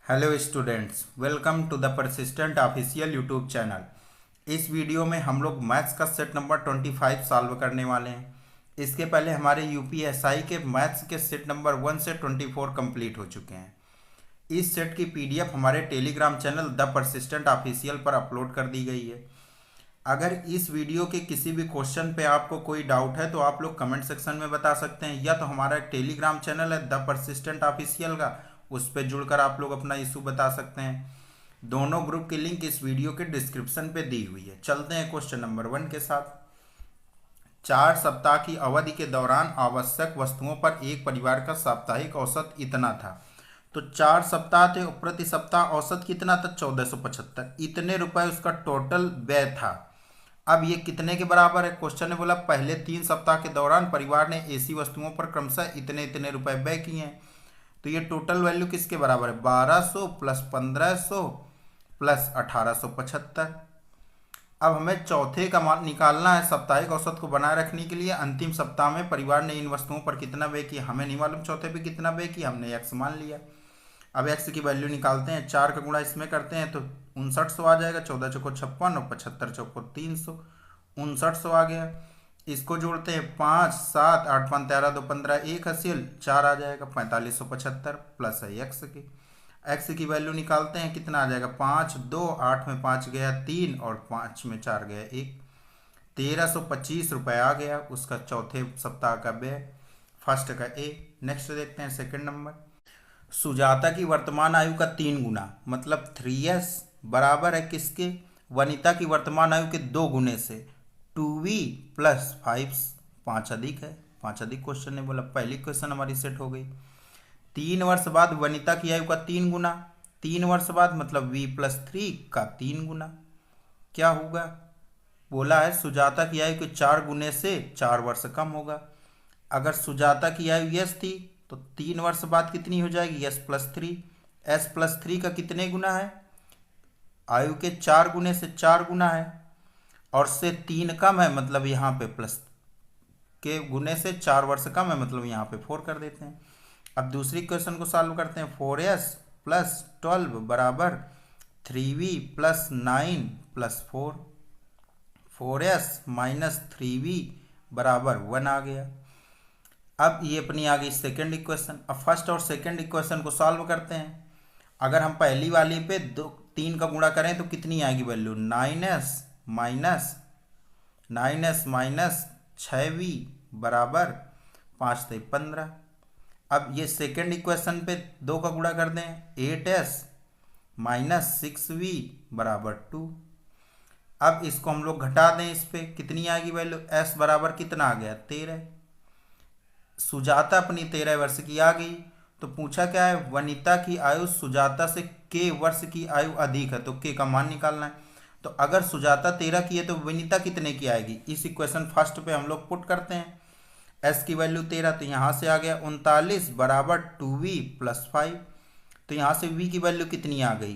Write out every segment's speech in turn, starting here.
Hello students, welcome to the Persistent official YouTube channel. इस video में हम लोग मैथ्स का सेट नंबर 25 सॉल्व करने वाले हैं। इसके पहले हमारे यूपीएसआई के मैथ्स के सेट नंबर 1 से 24 कंप्लीट हो चुके हैं। इस सेट की पीडीएफ हमारे Telegram channel the Persistent official पर अपलोड कर दी गई है। अगर इस वीडियो के किसी भी क्वेश्चन पे आपको कोई डाउट है तो आप लोग कमेंट सेक्शन में बता सकते हैं, या तो हमारा एक टेलीग्राम चैनल है द परसिस्टेंट ऑफिशियल का, उस पर जुड़कर आप लोग अपना इशू बता सकते हैं। दोनों ग्रुप की लिंक इस वीडियो के डिस्क्रिप्शन पे दी हुई है। चलते हैं क्वेश्चन नंबर 1 के साथ। 4 सप्ताह की अवधि के दौरान आवश्यक वस्तुओं पर एक परिवार का साप्ताहिक औसत इतना था। तो 4 सप्ताह थे और प्रति सप्ताह औसत कितना था? 1475। इतने रुपए उसका टोटल व्यय था। अब ये कितने के बराबर है? क्वेश्चन ने बोला पहले 3 सप्ताह के दौरान परिवार ने ऐसी वस्तुओं पर क्रमशः इतने इतने रुपए व्यय किए हैं। तो ये टोटल वैल्यू किसके बराबर है? 1200 प्लस 1500 प्लस 1875। अब हमें चौथे का मान निकालना है साप्ताहिक औसत को बनाए रखने के लिए। अंतिम सप्ताह में परिवार ने इन वस्तुओं पर कितना व्यय किया हमें नहीं मालूम। चौथे पे कितना व्यय किया हमने एक्स मान लिया। अब एक्स की वैल्यू निकालते हैं। 4 का गुणा इसमें करते हैं तो 5900 आ जाएगा। 14 चौको 56 और 75 चौको 300, 5900 आ गया। इसको जोड़ते हैं 5 7 8 5 13 2 15 1 हासिल 4 आ जाएगा। 4575 प्लस है एक्स की वैल्यू निकालते हैं, कितना आ जाएगा? 5 2 8 में 5 गया 3 और 5 में 4 गया 1। 1325 रुपये आ गया उसका चौथे सप्ताह का व्यय। फर्स्ट का ए। नेक्स्ट देखते हैं सेकंड नंबर। सुजाता की वर्तमान आयु का 3 गुना मतलब 3s बराबर है किसके? वनिता की वर्तमान आयु के 2 गुने से 2v प्लस 5। 5 अधिक है, 5 अधिक क्वेश्चन ने बोला। पहली क्वेश्चन हमारी सेट हो गई। 3 वर्ष बाद वनिता की आयु का 3 गुना। 3 वर्ष बाद मतलब v प्लस 3 का 3 गुना क्या होगा? बोला है सुजाता की आयु के 4 गुने से 4 वर्ष कम होगा। अगर सुजाता की आयु यस थी तो 3 वर्ष बाद कितनी हो जाएगी? Yes plus 3। एस प्लस 3 का कितने गुना है? आयु के 4 गुने से 4 गुना है, और से 3 कम है मतलब यहाँ पे प्लस के गुने से 4 वर्ष कम है मतलब यहाँ पे 4 कर देते हैं। अब दूसरी क्वेश्चन को सॉल्व करते हैं। 4s प्लस 12 बराबर 3v plus 9 plus 4। 4s minus 3v बराबर 1 आ गया। अब ये अपनी आ गई सेकेंड इक्वेशन। अब फर्स्ट और सेकेंड इक्वेशन को सॉल्व करते हैं। अगर हम पहली वाली पे 3 का गुणा करें तो कितनी आएगी वैल्यू? 9s माइनस 6v बराबर 5 से 15। अब ये सेकेंड इक्वेशन पे 2 का गुणा कर दें। 8s माइनस 6v बराबर 2। अब इसको हम लोग घटा दें, इस पे कितनी आएगी वैल्यू? s बराबर कितना आ गया? 13। सुजाता अपनी 13 वर्ष की आ गई। तो पूछा क्या है? वनिता की आयु सुजाता से के वर्ष की आयु अधिक है, तो के का मान निकालना है। तो अगर सुजाता 13 की है तो वनिता कितने की आएगी? इस इक्वेशन फर्स्ट पे हम लोग पुट करते हैं। एस की वैल्यू 13 तो यहाँ से आ गया 39 बराबर 2v प्लस 5। तो यहाँ से v की वैल्यू कितनी आ गई?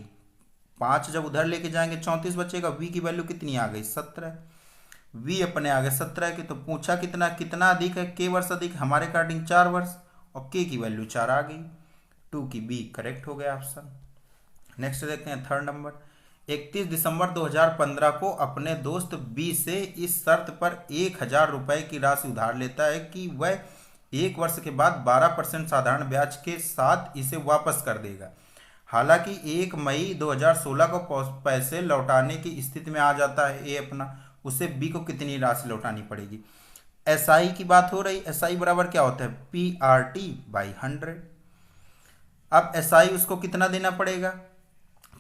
5 जब उधर लेके जाएंगे 34 बचेगा। v की वैल्यू कितनी आ गई? 17। v अपने आ गए 17 की। तो पूछा कितना कितना अधिक है? के वर्ष अधिक, हमारे अकॉर्डिंग 4 वर्ष, और के की वैल्यू 4 आ गई। 2 की बी करेक्ट हो गया ऑप्शन। नेक्स्ट देखते हैं थर्ड नंबर। 31 दिसंबर 2015 को अपने दोस्त बी से इस शर्त पर 1000 रुपये की राशि उधार लेता है कि वह 1 वर्ष के बाद 12% साधारण ब्याज के साथ इसे वापस कर देगा। हालांकि 1 मई 2016 को पैसे लौटाने की स्थिति में आ जाता है ए अपना, उसे बी को कितनी राशि लौटानी पड़ेगी? एसआई की बात हो रही। एसआई बराबर क्या होता है? PRT by 100। अब एसआई उसको कितना देना पड़ेगा?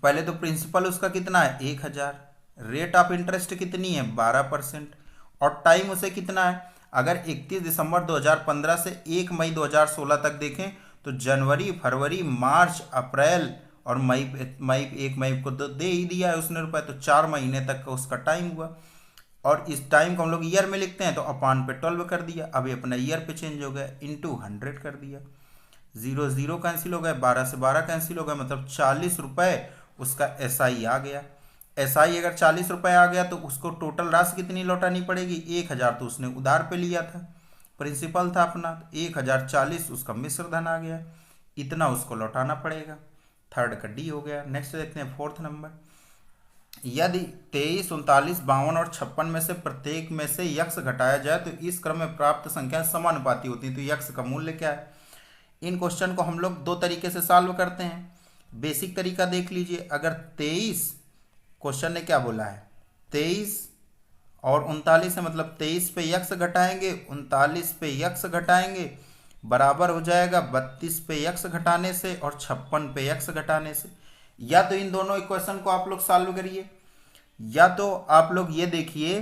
पहले तो प्रिंसिपल उसका कितना है? 1000। रेट ऑफ इंटरेस्ट कितनी है? 12%। और टाइम उसे कितना है? अगर 31 दिसंबर 2015 से 1 मई 2016 तक देखें तो जनवरी फरवरी मार्च अप्रैल और मई 1 मई को तो दे ही दिया है उसने रुपए, तो 4 महीने तक का उसका टाइम हुआ। और इस टाइम को हम लोग ईयर में लिखते हैं तो अपान पे 12 कर दिया। अभी अपना ईयर पे चेंज हो गया, इंटू 100 कर दिया। 0 0 कैंसिल हो गया, 12 से 12 कैंसिल हो गया, मतलब 40 रुपये उसका एसआई आ गया। एसआई अगर 40 रुपये आ गया तो उसको टोटल राशि कितनी लौटानी पड़ेगी? 1000 तो उसने उधार पे लिया था, प्रिंसिपल था अपना, तो 1040 उसका मिश्र धन आ गया, इतना उसको लौटाना पड़ेगा। थर्ड का डी हो गया। नेक्स्ट देखते हैं फोर्थ नंबर, यदि 23, 39, 52 और 56 में से प्रत्येक में से यक्स घटाया जाए तो इस क्रम में प्राप्त संख्या समानुपाती होती है, तो यक्स का मूल्य क्या है। इन क्वेश्चन को हम लोग दो तरीके से सॉल्व करते हैं। बेसिक तरीका देख लीजिए, अगर 23, क्वेश्चन ने क्या बोला है 23 और 39 है, मतलब 23 पे यक्स घटाएंगे 39 पे यक्स घटाएंगे, बराबर हो जाएगा 32 पे यक्स घटाने से और 56 पे यक्स घटाने से। या तो इन दोनों इक्वेशन को आप लोग सॉल्व करिए, या तो आप लोग ये देखिए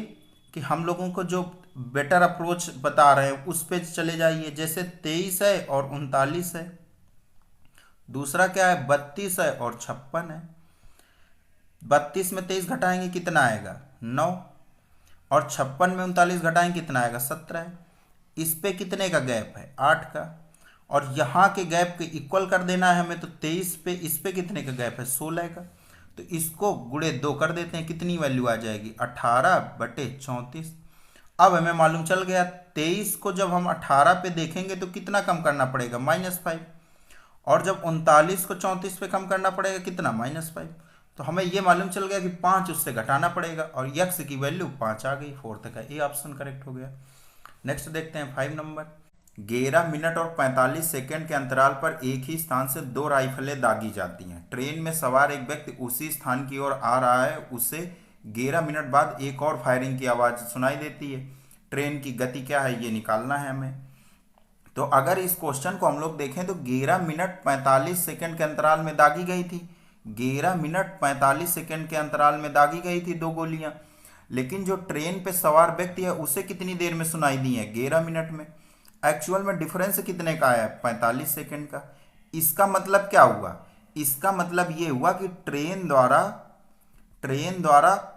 कि हम लोगों को जो बेटर अप्रोच बता रहे हैं उस पे चले जाइए। जैसे 23 है और 39 है, दूसरा क्या है 32 है और 56 है। 32 में 23 घटाएंगे कितना आएगा 9, और 56 में 39 घटाएंगे कितना आएगा 17 है। इस पे कितने का गैप है 8 का, और यहाँ के गैप के इक्वल कर देना है हमें, तो 23 पे इस पे कितने का गैप है 16 का। तो इसको गुणे 2 कर देते हैं, कितनी वैल्यू आ जाएगी 18/34। अब हमें मालूम चल गया 23 को जब हम 18 पे देखेंगे तो कितना कम करना पड़ेगा -5, और जब 39 को 34 पे कम करना पड़ेगा कितना -5। तो हमें ये मालूम चल गया कि 5 उससे घटाना पड़ेगा, और यक्स की वैल्यू 5 आ गई। फोर्थ का ए ऑप्शन करेक्ट हो गया। नेक्स्ट देखते हैं 5 नंबर, 11 मिनट और 45 सेकंड के अंतराल पर एक ही स्थान से 2 राइफलें दागी जाती हैं। ट्रेन में सवार एक व्यक्ति उसी स्थान की ओर आ रहा है, उसे 11 मिनट बाद एक और फायरिंग की आवाज़ सुनाई देती है। ट्रेन की गति क्या है ये निकालना है हमें। तो अगर इस क्वेश्चन को हम लोग देखें तो 11 मिनट 45 सेकंड के अंतराल में दागी गई थी, 11 मिनट 45 सेकंड के अंतराल में दागी गई थी 2 गोलियां, लेकिन जो ट्रेन पे सवार व्यक्ति है उसे कितनी देर में सुनाई दी है 11 मिनट में। एक्चुअल में डिफरेंस कितने का आया 45 सेकंड का। इसका मतलब क्या हुआ, इसका मतलब ये हुआ कि ट्रेन द्वारा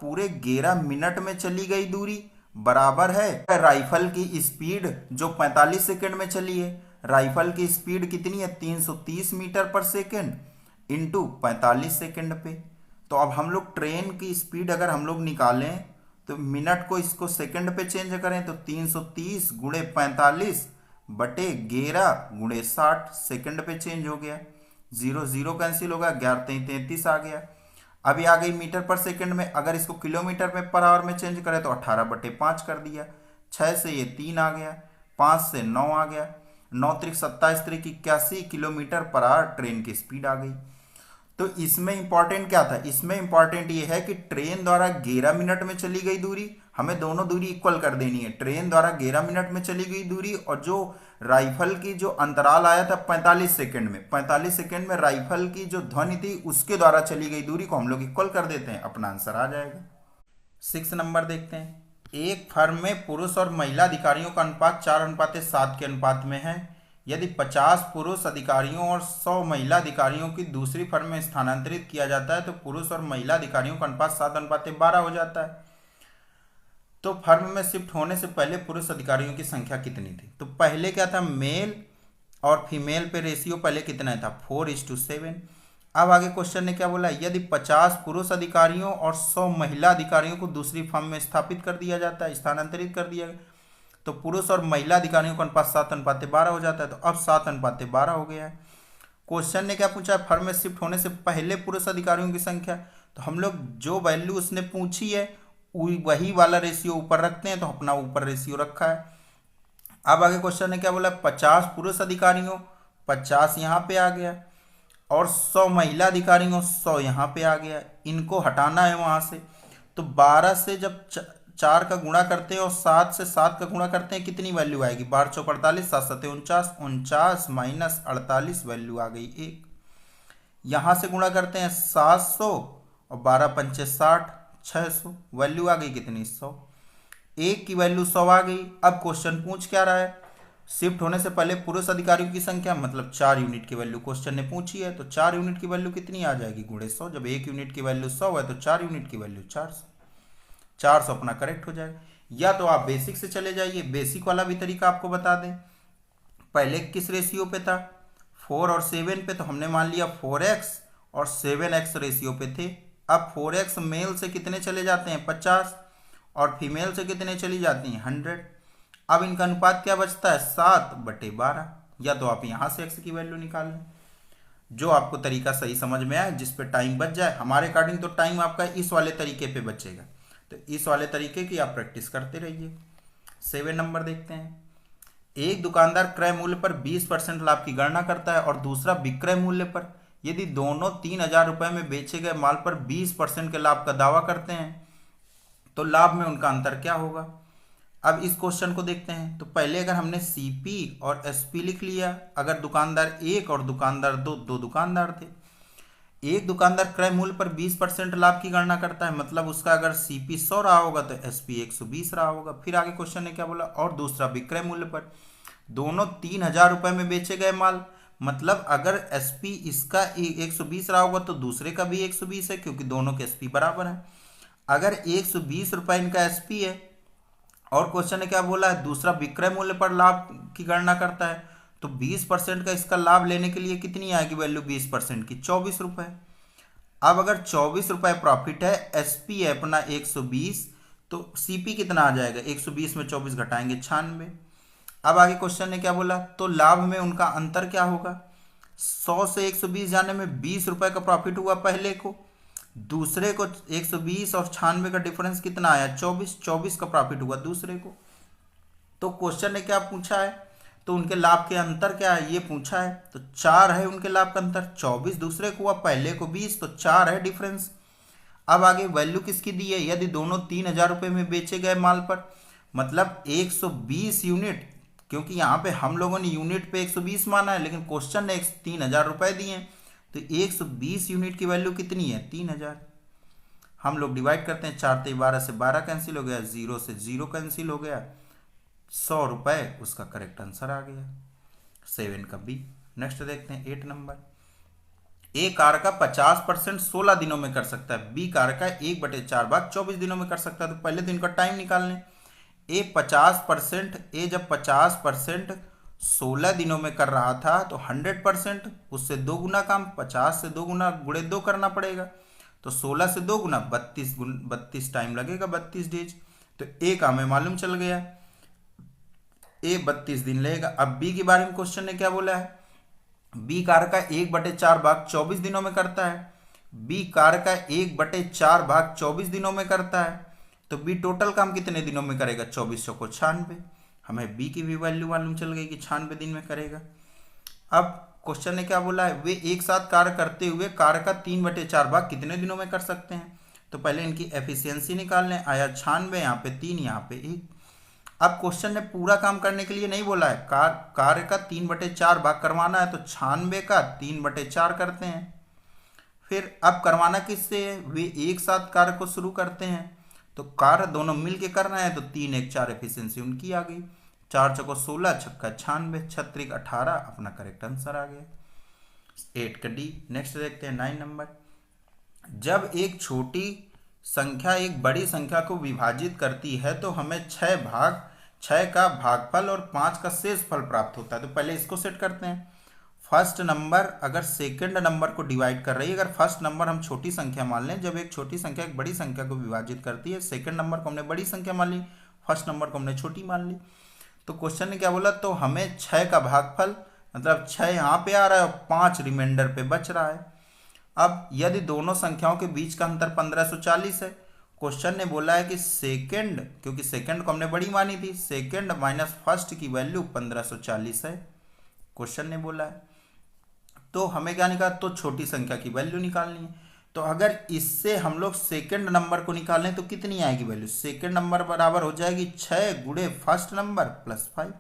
पूरे 11 मिनट में चली गई दूरी बराबर है राइफल की स्पीड जो 45 सेकंड में चली है। राइफल की स्पीड कितनी है 330 मीटर पर सेकंड इंटू 45 सेकंड पे। तो अब हम लोग ट्रेन की स्पीड अगर हम लोग निकालें तो मिनट को इसको सेकंड पे चेंज करें तो 330 गुणे 45 बटे 11 गुणे 60 सेकंड पे चेंज हो गया। 0 0 कैंसिल होगा, 11 33 आ गया। अभी आ गई मीटर पर सेकंड में, अगर इसको किलोमीटर में पर आवर में चेंज करें तो 18/5 कर दिया। 6 से ये 3 आ गया, 5 से 9 आ गया, 9 त्रिक 27 त्रिक 81 किलोमीटर पर आवर ट्रेन की स्पीड आ गई। तो इसमें इंपॉर्टेंट क्या था, इसमें इंपॉर्टेंट ये है कि ट्रेन द्वारा 11 मिनट में चली गई दूरी, हमें दोनों दूरी इक्वल कर देनी है। ट्रेन द्वारा 11 मिनट में चली गई दूरी और जो राइफल की जो अंतराल आया था 45 सेकंड में, 45 सेकंड में राइफल की जो ध्वनि थी उसके द्वारा चली गई दूरी को हम लोग इक्वल कर देते हैं, अपना आंसर आ जाएगा। 6 नंबर देखते हैं, एक फर्म में पुरुष और महिला अधिकारियों का अनुपात 4:7 के अनुपात में है। यदि 50 पुरुष अधिकारियों और 100 महिला अधिकारियों की दूसरी फर्म में स्थानांतरित किया जाता है तो पुरुष और महिला अधिकारियों का अनुपात 7:12 हो जाता है। तो फर्म में शिफ्ट होने से पहले पुरुष अधिकारियों की संख्या कितनी थी। तो पहले क्या था, मेल और फीमेल पे रेशियो पहले कितना था 4:7। अब आगे क्वेश्चन ने क्या बोला, यदि 50 पुरुष अधिकारियों और 100 महिला अधिकारियों को दूसरी फर्म में स्थापित कर दिया जाता है, स्थानांतरित कर दिया गया, तो पुरुष और महिला अधिकारियों का अनुपात 7:12 हो जाता है। तो अब 7:12 हो गया है। क्वेश्चन ने क्या पूछा है, फर्म में शिफ्ट होने से पहले पुरुष अधिकारियों की संख्या। तो हम लोग जो वैल्यू उसने पूछी है वही वाला रेशियो ऊपर रखते हैं, तो अपना ऊपर रेशियो रखा है। अब आगे क्वेश्चन ने क्या बोला, 50 पुरुष अधिकारियों 50 यहाँ पे आ गया और 100 महिला अधिकारियों 100 यहाँ पे आ गया, इनको हटाना है वहाँ से। तो 12 से जब 4 का गुणा करते हैं और 7 से 7 का गुणा करते हैं कितनी वैल्यू आएगी 12 चौक 48, 7 7 49, 49 माइनस 48 वैल्यू आ गई 1। यहाँ से गुणा करते हैं 700 और 12 पंचे 60, 600 वैल्यू आ गई कितनी 100। 1 की वैल्यू 100 आ गई। अब क्वेश्चन पूछ क्या रहा है, शिफ्ट होने से पहले पुरुष अधिकारियों की संख्या, मतलब 4 यूनिट की वैल्यू क्वेश्चन ने पूछी है। तो 4 यूनिट की वैल्यू कितनी आ जाएगी गुणे 100। जब 1 यूनिट की वैल्यू 100 है तो 4 यूनिट की वैल्यू 400, 400 अपना करेक्ट हो जाएगा। या तो आप बेसिक से चले जाइए, बेसिक वाला भी तरीका आपको बता दें। पहले किस रेशियो पे था 4 और 7 पे, तो हमने मान लिया 4x और 7x रेशियो पे थे। अब 4x मेल से कितने चले जाते हैं 50 और फीमेल से कितने चली जाती हैं 100। अब इनका अनुपात क्या बचता है 7/12। या तो आप यहाँ से x की वैल्यू निकाल लें। जो आपको तरीका सही समझ में आए, जिस पे टाइम बच जाए। हमारे अकॉर्डिंग तो टाइम आपका इस वाले तरीके पे बचेगा, तो इस वाले तरीके की आप प्रैक्टिस करते रहिए। 7 नंबर देखते हैं। एक दुकानदार क्रय मूल्य पर 20% लाभ की गणना करता है और दूसरा विक्रय मूल्य पर। यदि दोनों 3,000 रुपये में बेचे गए माल पर 20% के लाभ का दावा करते हैं तो लाभ में उनका अंतर क्या होगा। अब इस क्वेश्चन को देखते हैं। तो पहले अगर हमने सीपी और एसपी लिख लिया, अगर दुकानदार एक और दुकानदार दो, दो दुकानदार थे। एक दुकानदार क्रय मूल्य पर 20% लाभ की गणना करता है, मतलब उसका अगर सीपी 100 रहा होगा तो एसपी 120 रहा होगा। फिर आगे क्वेश्चन ने क्या बोला, और दूसरा विक्रय मूल्य पर। दोनों 3,000 रुपये में बेचे गए माल, मतलब अगर एसपी इसका 120 रहा होगा तो दूसरे का भी 120 है, क्योंकि दोनों के एसपी बराबर है। अगर 120 रुपये इनका एसपी है और क्वेश्चन ने क्या बोला है, दूसरा विक्रय मूल्य पर लाभ की गणना करता है, तो 20% का इसका लाभ लेने के लिए कितनी आएगी वैल्यू 20% की, 24 रुपये। अब अगर 24 रुपये प्रॉफिट है, एसपी है अपना 120, तो सीपी कितना आ जाएगा, 120 में 24 घटाएंगे 96। अब आगे क्वेश्चन ने क्या बोला, तो लाभ में उनका अंतर क्या होगा। 100 से 120 जाने में 20 रुपये का प्रॉफिट हुआ पहले को, दूसरे को 120 और 96 का डिफरेंस कितना आया, 24 का प्रॉफिट हुआ दूसरे को। तो क्वेश्चन ने क्या पूछा है, तो उनके लाभ के अंतर क्या है ये पूछा है। तो 4 है उनके लाभ का अंतर, 24 दूसरे को हुआ, पहले को 20, तो 4 है डिफरेंस। अब आगे वैल्यू किसकी दी है, यदि दोनों 3,000 रुपये में बेचे गए माल पर, मतलब 120 यूनिट, क्योंकि यहाँ पे हम लोगों ने यूनिट पे 120 माना है, लेकिन क्वेश्चन ने 3,000 रुपये दिए हैं, तो 120 यूनिट की वैल्यू कितनी है, 3,000। हम लोग डिवाइड करते हैं, 4 से 12 से 12 कैंसिल हो गया, 0 से 0 कैंसिल हो गया, 100 रुपये उसका करेक्ट आंसर आ गया, 7 का बी। नेक्स्ट देखते हैं 8 नंबर। ए कार का 50% 16 दिनों में कर सकता है, बी कार का 1/4 भाग 24 दिनों में कर सकता है। तो पहले तो इनका टाइम निकाल लें। ए जब 50% 16 दिनों में कर रहा था तो 100% उससे 2 गुना काम, 50 से 2 गुना गुणे 2 करना पड़ेगा, तो 16 से 2 गुना 32 टाइम लगेगा, 32 डेज। तो ए का हमें मालूम चल गया, ए 32 दिन लगेगा। अब बी के बारे में क्वेश्चन ने क्या बोला है, बी कार का 1/4 भाग 24 दिनों में करता है, बी कार का 1/4 भाग 24 दिनों में करता है, तो बी टोटल काम कितने दिनों में करेगा, 24 को 96। हमें बी की भी वैल्यू मालूम चल गई कि 96 दिन में करेगा। अब क्वेश्चन ने क्या बोला है, वे एक साथ कार्य करते हुए कार का 3/4 भाग कितने दिनों में कर सकते हैं। तो पहले इनकी एफिशिएंसी निकाल लें, आया 96, यहाँ पे 3, यहाँ पे 1। अब क्वेश्चन ने पूरा काम करने के लिए नहीं बोला है, कार्य का 3/4 भाग करवाना है, तो 96 का 3/4 करते हैं। फिर अब करवाना किससे है, वे एक साथ कार्य को शुरू करते हैं, तो कार्य दोनों मिल के करना है, तो 3 1 4 एफिशिएंसी उनकी आ गई, 4 चौको 16, छक्का 96, 36 18, अपना करेक्ट आंसर आ गया, 8 का डी। नेक्स्ट देखते हैं 9 नंबर। जब एक छोटी संख्या एक बड़ी संख्या को विभाजित करती है तो हमें 6 का भागफल और 5 का शेष फल प्राप्त होता है। तो पहले इसको सेट करते हैं। फर्स्ट नंबर अगर सेकंड नंबर को डिवाइड कर रही है, अगर फर्स्ट नंबर हम छोटी संख्या मान लें, जब एक छोटी संख्या एक बड़ी संख्या को विभाजित करती है, सेकंड नंबर को हमने बड़ी संख्या मान ली, फर्स्ट नंबर को हमने छोटी मान ली। तो क्वेश्चन ने क्या बोला, तो हमें 6 का भागफल, मतलब 6 यहाँ पे आ रहा है और 5 रिमाइंडर पे बच रहा है। अब यदि दोनों संख्याओं के बीच का अंतर 1540 है, क्वेश्चन ने बोला है कि सेकंड, क्योंकि सेकंड को हमने बड़ी मानी थी, सेकंड माइनस फर्स्ट की वैल्यू 1540 है, क्वेश्चन ने बोला है। तो हमें क्या निकाल, तो छोटी संख्या की वैल्यू निकालनी है। तो अगर इससे हम लोग सेकंड नंबर को निकालें तो कितनी आएगी वैल्यू, सेकंड नंबर बराबर हो जाएगी 6 गुणे फर्स्ट नंबर प्लस 5,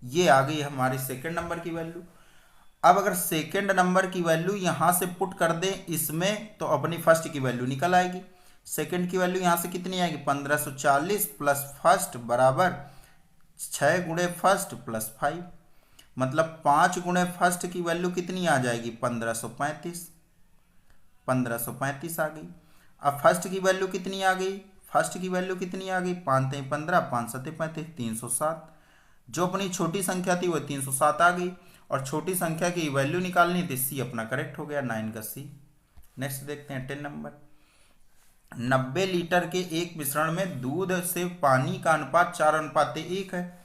ये आ गई हमारी सेकंड नंबर की वैल्यू। अब अगर सेकंड नंबर की वैल्यू यहाँ से पुट कर दें इसमें, तो अपनी फर्स्ट की वैल्यू निकल आएगी। सेकंड की वैल्यू यहाँ से कितनी आएगी, 1540 प्लस फर्स्ट बराबर 6 गुणे फर्स्ट प्लस 5, मतलब 5 गुणे फर्स्ट की वैल्यू कितनी आ जाएगी, 1535 आ गई। अब फर्स्ट की वैल्यू कितनी आ गई, फर्स्ट की वैल्यू कितनी आ गई, 5 3 15, 5 7 35, 307। जो अपनी छोटी संख्या थी वो 307 आ गई, और छोटी संख्या की वैल्यू निकालनी थी, सी अपना करेक्ट हो गया, 9 का सी। नेक्स्ट देखते हैं 10 नंबर। 90 लीटर के एक मिश्रण में दूध से पानी का अनुपात 4:1 है।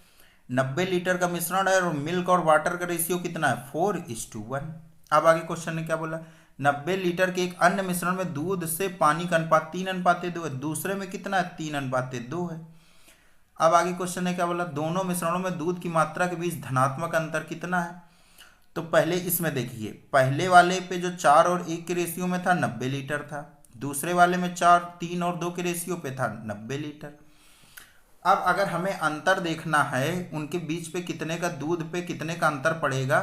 90 लीटर का मिश्रण है और मिल्क और वाटर का रेशियो कितना है, 4:1। अब आगे क्वेश्चन ने क्या बोला, 90 लीटर के एक अन्य मिश्रण में दूध से पानी का अनुपात 3:2 है, दूसरे में कितना है 3:2 है। अब आगे क्वेश्चन ने क्या बोला, दोनों मिश्रणों में दूध की मात्रा के बीच धनात्मक अंतर कितना है। तो पहले इसमें देखिए, पहले वाले पे जो 4 और 1 के रेशियो में था 90 लीटर था, दूसरे वाले में 4, 3 और 2 के रेशियो पे था 90 लीटर। अब अगर हमें अंतर देखना है उनके बीच पे कितने का दूध पे कितने का अंतर पड़ेगा,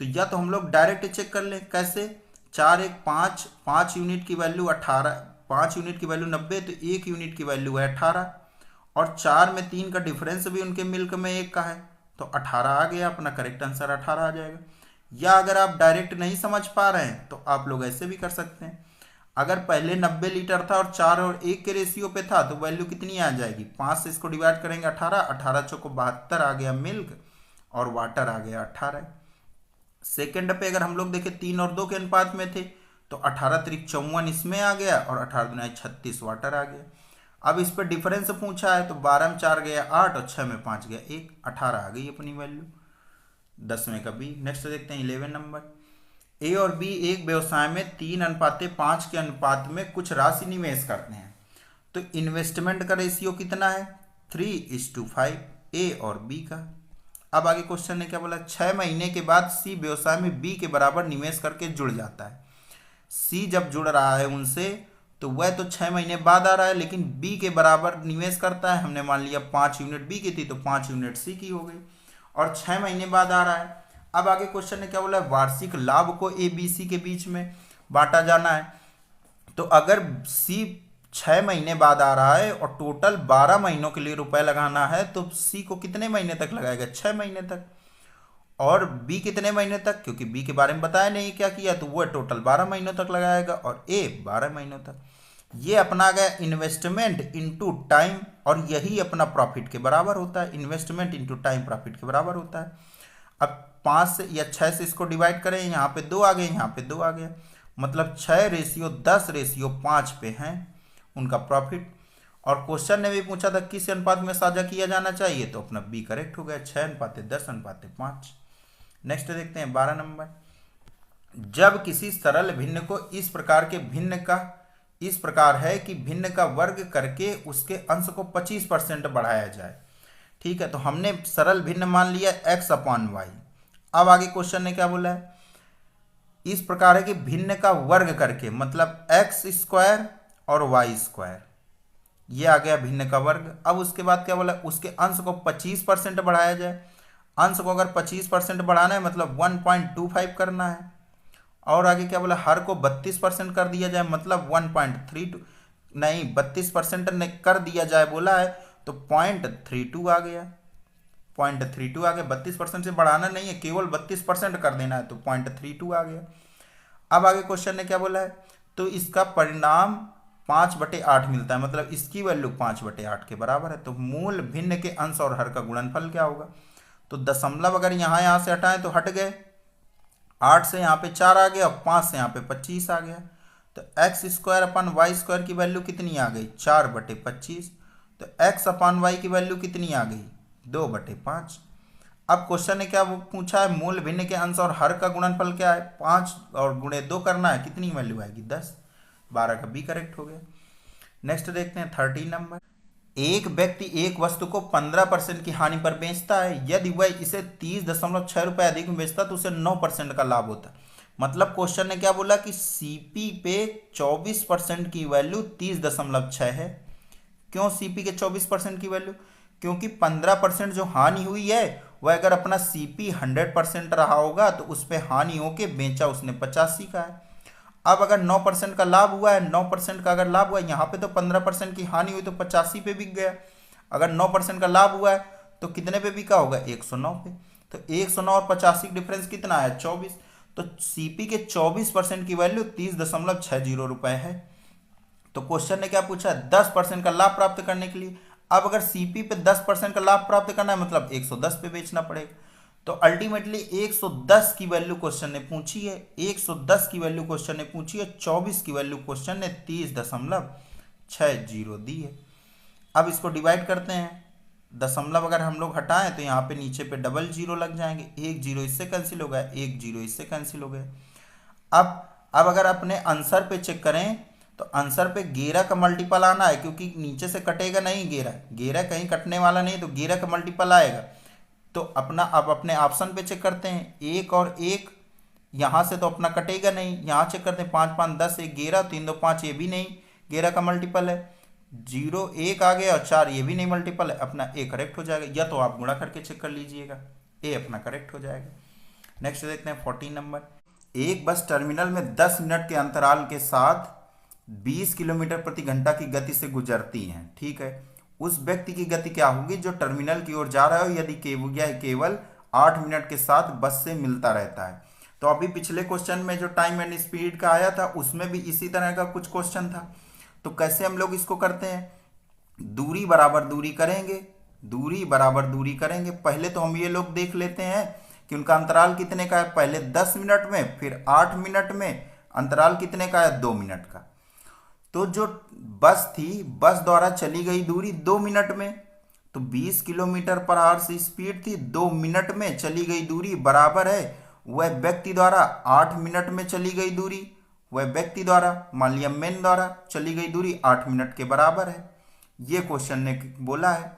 तो या तो हम लोग डायरेक्ट चेक कर लें, कैसे, 4 1 5, 5 यूनिट की वैल्यू 18, 5 यूनिट की वैल्यू 90, तो 1 यूनिट की वैल्यू है 18, और 4 में 3 का डिफरेंस भी उनके मिल्क में 1 का है, तो 18 आ गया, अपना करेक्ट आंसर 18 आ जाएगा। या अगर आप डायरेक्ट नहीं समझ पा रहे हैं तो आप लोग ऐसे भी कर सकते हैं, अगर पहले 90 लीटर था और 4 और 1 के रेशियो पे था तो वैल्यू कितनी आ जाएगी, 5 से इसको डिवाइड करेंगे 18, 18 चौको 72 आ गया मिल्क, और वाटर आ गया 18। सेकंड पे अगर हम लोग देखें 3 और 2 के अनुपात में थे तो 18 3 54 इसमें आ गया, और 18 दूना 36 वाटर आ गया। अब इस पर डिफरेंस पूछा है तो 12 में 4 गया 8 और 6 में 5 गया 1, 18 आ गई अपनी वैल्यू, 10वें का बी। नेक्स्ट देखते हैं 11 नंबर, ए और बी एक व्यवसाय में 3:5 के अनुपात में कुछ राशि निवेश करते हैं, तो इन्वेस्टमेंट का रेशियो कितना है 3:5 ए और बी का। अब आगे क्वेश्चन ने क्या बोला, 6 महीने के बाद सी व्यवसाय में बी के बराबर निवेश करके जुड़ जाता है। सी जब जुड़ रहा है उनसे तो वह तो 6 महीने बाद आ रहा है, लेकिन बी के बराबर निवेश करता है, हमने मान लिया 5 यूनिट बी की थी तो 5 यूनिट सी की हो गई, और 6 महीने बाद आ रहा है। अब आगे क्वेश्चन ने क्या बोला, वार्षिक लाभ को ए बी सी के बीच में बांटा जाना है, तो अगर सी 6 महीने बाद आ रहा है और टोटल 12 महीनों के लिए रुपए लगाना है, तो सी को कितने महीने तक लगाएगा 6 महीने तक, और बी कितने महीने तक, क्योंकि बी के बारे में बताया नहीं क्या किया, तो वो टोटल 12 महीनों तक लगाएगा, और ए 12 महीनों तक। ये अपना गया इन्वेस्टमेंट इनटू टाइम, और यही अपना प्रॉफिट के बराबर होता है, इन्वेस्टमेंट इनटू टाइम प्रॉफिट के बराबर होता है। अब 5 से या 6 से इसको डिवाइड करें, यहाँ पे 2 आ गए, यहाँ पे 2 आ गया, मतलब 6:10:5 पे हैं उनका प्रॉफिट। और क्वेश्चन ने भी पूछा था किस अनुपात में साझा किया जाना चाहिए, तो अपना बी करेक्ट हो गया, 6:10:5। नेक्स्ट देखते हैं 12 नंबर, जब किसी सरल भिन्न को इस प्रकार के भिन्न का इस प्रकार है कि भिन्न का वर्ग करके उसके अंश को 25% बढ़ाया जाए, ठीक है, तो हमने सरल भिन्न मान लिया x/y। अब आगे क्वेश्चन ने क्या बोला है, इस प्रकार है कि भिन्न का वर्ग करके, मतलब x² और y², ये आ गया भिन्न का वर्ग। अब उसके बाद क्या बोला, उसके अंश को 25% बढ़ाया जाए, अंश को अगर 25% बढ़ाना है मतलब 1.25 करना है, और आगे क्या बोला, हर को 32% कर दिया जाए, मतलब 1.32 नहीं 32% कर दिया जाए बोला है, तो 0.32 आ गया, 0.32 आ गया, 32% से बढ़ाना नहीं है, केवल 32% कर देना है, तो 0.32 आ गया। अब आगे क्वेश्चन ने क्या बोला है, तो इसका परिणाम 5/8 मिलता है, मतलब इसकी वैल्यू 5/8 के बराबर है, तो मूल भिन्न के अंश और हर का गुणनफल क्या होगा, तो दशमलव अगर यहाँ से हटाएं तो हट गए, 8 से यहाँ पे 4 आ गया, और 5 से यहाँ पे 25 आ गया, तो x²/y² की वैल्यू कितनी आ गई 4/25, तो x/y की वैल्यू कितनी आ गई 2/5। अब क्वेश्चन ने क्या पूछा है, मूल भिन्न के अंश और हर का गुणनफल क्या है, 5 और गुणे 2 करना है, कितनी वैल्यू आएगी 10, 12 का बी करेक्ट हो गया। नेक्स्ट देखते हैं 13 नंबर, एक व्यक्ति एक वस्तु को 15% की हानि पर बेचता है, यदि वह इसे 30.6 रुपये अधिक में बेचता तो उसे 9% का लाभ होता। मतलब क्वेश्चन ने क्या बोला कि सीपी पे 24% की वैल्यू 30.6 है। क्यों सीपी के 24% की वैल्यू, क्योंकि 15% जो हानि हुई है वह अगर अपना सीपी 100% रहा होगा तो उस पर हानि होके बेचा उसने 85 का है। अब अगर 9% का लाभ हुआ है, 9% का अगर लाभ हुआ है, यहाँ पे तो 15% की हानि हुई तो 85 पे बिक गया, अगर 9% का लाभ हुआ है तो कितने पे बिका होगा 109 पे, तो 109 और 85 डिफरेंस कितना है 24, तो सीपी के 24% की वैल्यू 30.60 रुपए है। तो क्वेश्चन ने क्या पूछा 10% का लाभ प्राप्त करने के लिए, अब अगर सीपी पे 10% का लाभ प्राप्त करना है मतलब 110 पे बेचना पड़ेगा, तो अल्टीमेटली 110 की वैल्यू क्वेश्चन ने पूछी है, 110 की वैल्यू क्वेश्चन ने पूछी है, 24 की वैल्यू क्वेश्चन ने 30.60 दी है। अब इसको डिवाइड करते हैं, दशमलव अगर हम लोग हटाएं तो यहाँ पे नीचे पे डबल जीरो लग जाएंगे, एक जीरो इससे कैंसिल हो गया, एक जीरो इससे कैंसिल हो गया, अब अगर अपने आंसर पे चेक करें तो आंसर पे 11 का मल्टीपल आना है, क्योंकि नीचे से कटेगा नहीं, 11 कहीं कटने वाला नहीं, तो 11 का मल्टीपल आएगा। तो अपना अब अपने ऑप्शन पे चेक करते हैं, 1 और 1 यहाँ से तो अपना कटेगा नहीं, यहाँ चेक करते हैं 5 5 10 1 11, 3 2 5 ये भी नहीं 11 का मल्टीपल है, 0 1 आ गया और 4 ये भी नहीं मल्टीपल है, अपना ए करेक्ट हो जाएगा। या तो आप गुणा करके चेक कर लीजिएगा, ए अपना करेक्ट हो जाएगा। नेक्स्ट देखते हैं 14 नंबर। एक बस टर्मिनल में 10 मिनट के अंतराल के साथ 20 किलोमीटर प्रति घंटा की गति से गुजरती हैं, ठीक है। उस व्यक्ति की गति क्या होगी जो टर्मिनल की ओर जा रहा है यदि केवल 8 मिनट के साथ बस से मिलता रहता है। तो अभी पिछले क्वेश्चन में जो टाइम एंड स्पीड का आया था उसमें भी इसी तरह का कुछ क्वेश्चन था। तो कैसे हम लोग इसको करते हैं, दूरी बराबर दूरी करेंगे, दूरी बराबर दूरी करेंगे। पहले तो हम ये लोग देख लेते हैं कि उनका अंतराल कितने का है, पहले 10 मिनट में, फिर 8 मिनट में, अंतराल कितने का है 2 मिनट का। तो जो बस थी, बस द्वारा चली गई दूरी 2 मिनट में, तो 20 किलोमीटर पर आवर से स्पीड थी, 2 मिनट में चली गई दूरी बराबर है वह व्यक्ति द्वारा 8 मिनट में चली गई दूरी, वह व्यक्ति द्वारा मान लिया मेन द्वारा चली गई दूरी 8 मिनट के बराबर है। ये क्वेश्चन ने बोला है।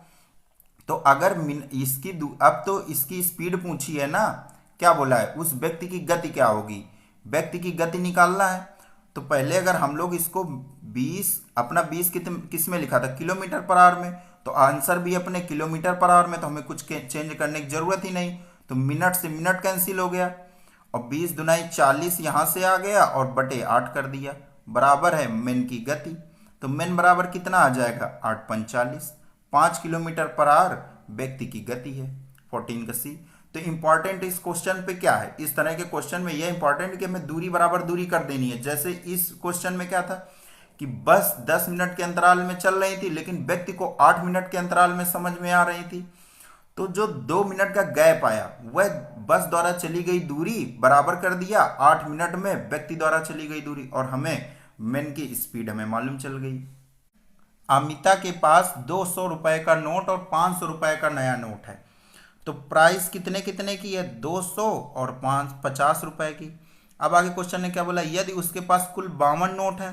तो अगर इसकी अब तो इसकी स्पीड पूछी है ना, क्या बोला है, उस व्यक्ति की गति क्या होगी, व्यक्ति की गति निकालना है। तो पहले अगर हम लोग इसको 20 अपना 20 किस में लिखा था, किलोमीटर पर आवर में, तो आंसर भी अपने किलोमीटर पर आवर में, तो हमें कुछ चेंज करने की जरूरत ही नहीं। तो मिनट से मिनट कैंसिल हो गया और 20 दुनाई 40 यहाँ से आ गया और बटे 8 कर दिया, बराबर है मेन की गति। तो मेन बराबर कितना आ जाएगा 8 5 40, 5 किलोमीटर पर आवर व्यक्ति की गति है। 14 का सी। तो इंपॉर्टेंट इस क्वेश्चन पे क्या है, इस तरह के क्वेश्चन में यह इंपॉर्टेंट कि हमें दूरी बराबर दूरी कर देनी है। जैसे इस क्वेश्चन में क्या था कि बस 10 मिनट के अंतराल में चल रही थी लेकिन व्यक्ति को 8 मिनट के अंतराल में समझ में आ रही थी। तो जो 2 मिनट का गैप आया वह बस द्वारा चली गई दूरी बराबर कर दिया 8 मिनट में व्यक्ति द्वारा चली गई दूरी, और हमें मेन की स्पीड हमें मालूम चल गई। अमिता के पास 200 रुपए का नोट और 500 रुपए का नया नोट है। तो प्राइस कितने कितने की है, 200 और 50 रुपए की। अब आगे क्वेश्चन ने क्या बोला, यदि उसके पास कुल 52 नोट है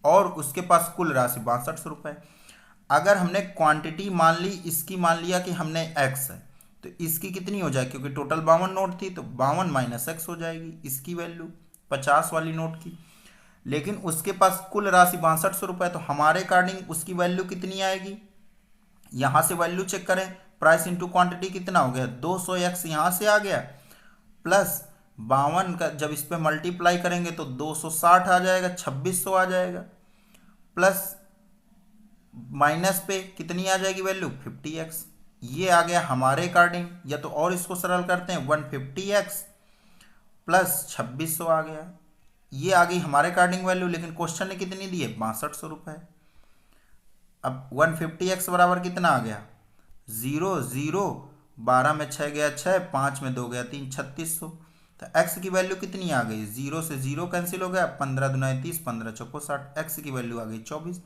और उसके पास कुल राशि 62 रुपए। अगर हमने क्वांटिटी मान ली, इसकी मान लिया कि हमने x है, तो इसकी कितनी हो जाएगी, क्योंकि टोटल 52 नोट थी तो 52 माइनस x हो जाएगी इसकी वैल्यू 50 वाली नोट की। लेकिन उसके पास कुल राशि 6200 रुपये, तो हमारे अकॉर्डिंग उसकी वैल्यू कितनी आएगी, यहाँ से वैल्यू चेक करें, प्राइस इंटू क्वांटिटी कितना हो गया, 200x यहाँ से आ गया, प्लस 52 का जब इस पर मल्टीप्लाई करेंगे तो 260 आ जाएगा, 2600 आ जाएगा, प्लस माइनस पे कितनी आ जाएगी वैल्यू 50x। ये आ गया हमारे अकॉर्डिंग। या तो और इसको सरल करते हैं, 150x प्लस 2600 आ गया, ये आ गई हमारे अकॉर्डिंग वैल्यू। लेकिन क्वेश्चन ने कितनी दी है 6200 रुपये। अब 150x बराबर कितना आ गया, 0 0, 12 में 6 गया 6, 5 में 2 गया 3, 3600। तो x की वैल्यू कितनी आ गई, 0 से 0 कैंसिल हो गया, 15 दुनाई 30, 15 चौको 60, x की वैल्यू आ गई 24।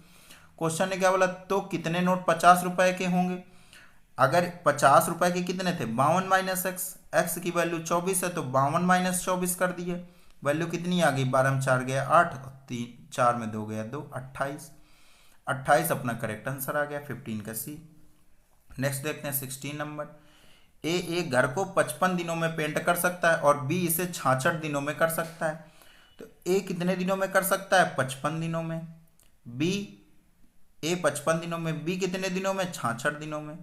क्वेश्चन ने क्या बोला, तो कितने नोट 50 रुपए के होंगे। अगर 50 रुपए के कितने थे, 52 माइनस एक्स की वैल्यू 24 है तो 52 माइनस 24 कर दिए, वैल्यू कितनी आ गई, 12 में 4 गया 8, 3 4 में 2 गया 2, 28। 28 अपना करेक्ट आंसर आ गया 15 का सी। नेक्स्ट देखते हैं 16 नंबर। ए एक घर को 55 दिनों में पेंट कर सकता है और बी इसे 66 दिनों में कर सकता है। तो ए कितने दिनों में कर सकता है, 55 दिनों में, बी ए 55 दिनों में, बी कितने दिनों में, 66 दिनों में।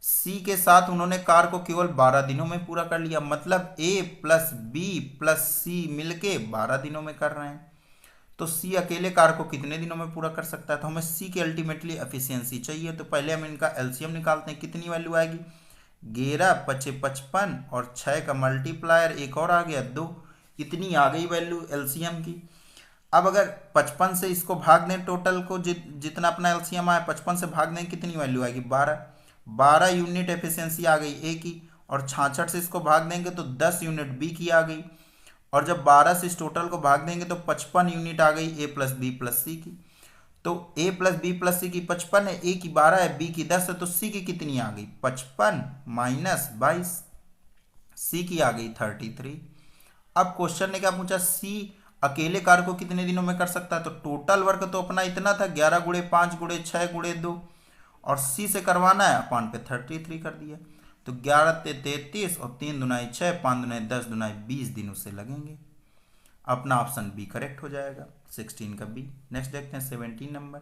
सी के साथ उन्होंने कार को केवल 12 दिनों में पूरा कर लिया, मतलब ए प्लस बी प्लस सी मिलके 12 दिनों में कर रहे हैं। तो सी अकेले कार को कितने दिनों में पूरा कर सकता है, तो हमें सी की अल्टीमेटली एफिशिएंसी चाहिए। तो पहले हम इनका एलसीएम निकालते हैं, कितनी वैल्यू आएगी, 11 5 55 और 6 का मल्टीप्लायर एक और आ गया 2, इतनी आ गई वैल्यू एलसीएम की। अब अगर 55 से इसको भाग दें, टोटल को जितना अपना एलसीएम आया 55 से भाग दें, कितनी वैल्यू आएगी, 12 यूनिट एफिशिएंसी आ गई ए की, और 66 से इसको भाग देंगे तो 10 यूनिट बी की आ गई, और जब 12 से इस टोटल को भाग देंगे तो 55 यूनिट आ गई ए प्लस बी प्लस सी की। तो ए प्लस बी प्लस सी की 55 है, ए की 12 है, बी की 10 है, तो सी की कितनी आ गई, 55 माइनस 22, सी की आ गई 33। अब क्वेश्चन ने क्या पूछा, सी अकेले कार्य को कितने दिनों में कर सकता है, तो टोटल वर्क तो अपना इतना था 11 गुणे 5 गुणे 6 गुणे 2, और सी से करवाना है अपान पे 33 कर दिया। तो 11 ते 33 और 3 दुनाई 6, 5 दुनाई 10 दुनाई 20 दिन उससे लगेंगे। अपना ऑप्शन बी करेक्ट हो जाएगा, 16 का बी। नेक्स्ट देखते हैं 17 नंबर।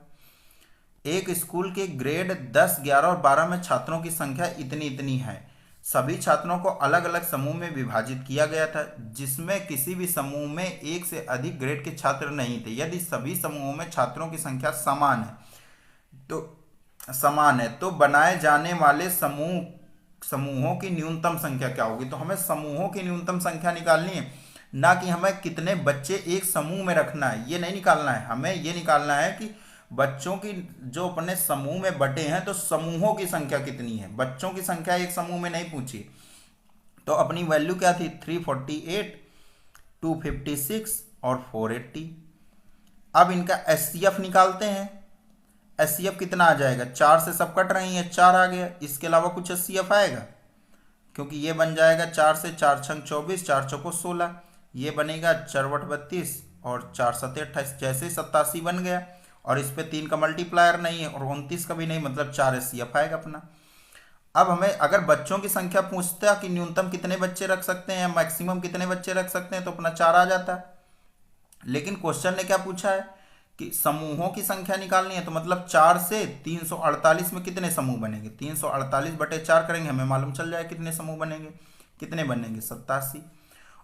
एक स्कूल के ग्रेड 10, 11 और 12 में छात्रों की संख्या इतनी इतनी है। सभी छात्रों को अलग अलग समूह में विभाजित किया गया था, जिसमें किसी भी समूह में एक से अधिक ग्रेड के छात्र नहीं थे। यदि सभी समूहों में छात्रों की संख्या समान है तो बनाए जाने वाले समूहों की न्यूनतम संख्या क्या होगी। तो हमें समूहों की न्यूनतम संख्या निकालनी है, ना कि हमें कितने बच्चे एक समूह में रखना है, ये नहीं निकालना है। हमें ये निकालना है कि बच्चों की जो अपने समूह में बटे हैं तो समूहों की संख्या कितनी है। बच्चों की संख्या एक समूह में नहीं पूछी। तो अपनी वैल्यू क्या थी, 348, 256 और 480। अब इनका एचसीएफ निकालते हैं। एचसीएफ कितना आ जाएगा, 4 से सब कट रही है, 4 आ गया। इसके अलावा कुछ एचसीएफ आएगा, क्योंकि ये बन जाएगा 4 से 4 छंग 24, 4 चौको 16, ये बनेगा 4 बट 32 और 4 सत्ते 28। जैसे 87 बन गया और इस पे 3 का मल्टीप्लायर नहीं है और 29 का भी नहीं, मतलब 4 एचसीएफ आएगा अपना। अब हमें अगर बच्चों की संख्या पूछता है कि न्यूनतम कितने बच्चे रख सकते हैं या मैक्सिमम कितने बच्चे रख सकते हैं, तो अपना 4 आ जाता है। लेकिन क्वेश्चन ने क्या पूछा है कि समूहों की संख्या निकालनी है, तो मतलब 4 से 348 में कितने समूह बनेंगे, 348 बटे 4 करेंगे, हमें मालूम चल जाए कितने समूह बनेंगे। कितने बनेंगे, 87।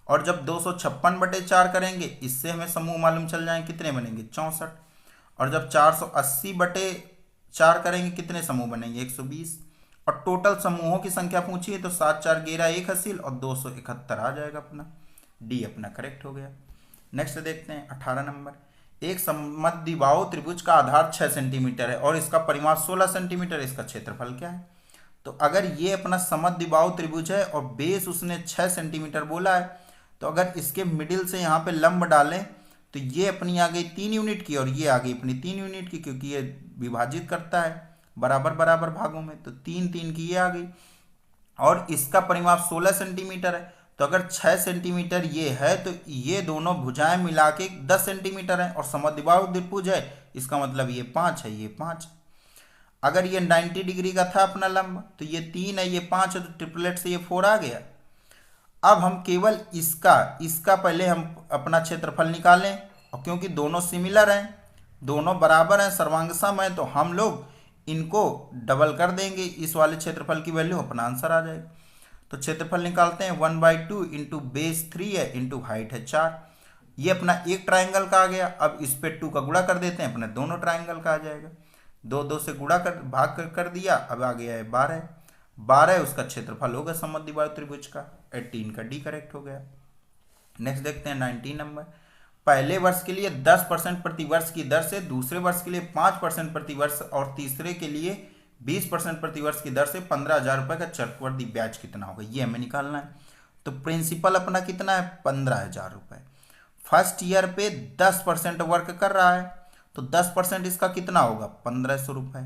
और जब 256 बटे 4 करेंगे, इससे हमें समूह मालूम चल जाए कितने बनेंगे, 64। और जब 480 बटे 4 करेंगे, कितने समूह बनेंगे, 120। और टोटल समूहों की संख्या पूछी है तो 7 4 11 1 हासिल और 271 आ जाएगा अपना। डी अपना करेक्ट हो गया। नेक्स्ट देखते हैं 18 नंबर। एक समद्विबाहु त्रिभुज का आधार 6 सेंटीमीटर है और इसका परिमाप 16 सेंटीमीटर, इसका क्षेत्रफल क्या है। तो अगर ये अपना समद्विबाहु त्रिभुज है और बेस उसने 6 सेंटीमीटर बोला है, तो अगर इसके मिडिल से यहाँ पे लंब डालें तो ये अपनी आ गई 3 यूनिट की और ये आ गई अपनी 3 यूनिट की, क्योंकि ये विभाजित करता है बराबर बराबर भागों में। तो 3 3 की ये आ गई और इसका परिमाप 16 सेंटीमीटर है। तो अगर 6 सेंटीमीटर ये है तो ये दोनों भुजाएं मिला के 10 सेंटीमीटर है और समद्विबाहु त्रिभुज है, इसका मतलब ये 5 है, ये 5। अगर ये 90 डिग्री का था अपना लंब, तो ये 3 है, ये 5 है, तो ट्रिपलेट से ये 4 आ गया। अब हम केवल इसका पहले हम अपना क्षेत्रफल निकालें, और क्योंकि दोनों सिमिलर हैं, दोनों बराबर हैं, सर्वांग है, तो हम लोग इनको डबल कर देंगे, इस वाले क्षेत्रफल की वैल्यू, अपना आंसर आ जाएगा। तो क्षेत्रफल निकालते हैं, 1/2 इंटू बेस 3 है इंटू हाइट है 4। ये अपना एक ट्राइंगल का आ गया। अब इस पे 2 का गुणा कर देते हैं, अपने दोनों ट्राइंगल का आ जाएगा। 2 2 से गुणा कर भाग कर दिया, अब आ गया है 12। 12 उसका क्षेत्रफल होगा समद्विबाहु त्रिभुज का। 18 का डी करेक्ट हो गया। नेक्स्ट देखते हैं 19 नंबर। पहले वर्ष के लिए 10% प्रतिवर्ष की दर से, दूसरे वर्ष के लिए 5% प्रतिवर्ष और तीसरे के लिए 20% प्रतिवर्ष की दर से 15,000 रुपये का चक्रवृद्धि ब्याज कितना होगा, ये हमें निकालना है। तो प्रिंसिपल अपना कितना है, 15,000 रुपये। फर्स्ट ईयर पे 10% वर्क कर रहा है, तो 10% इसका कितना होगा, 1,500 रुपये।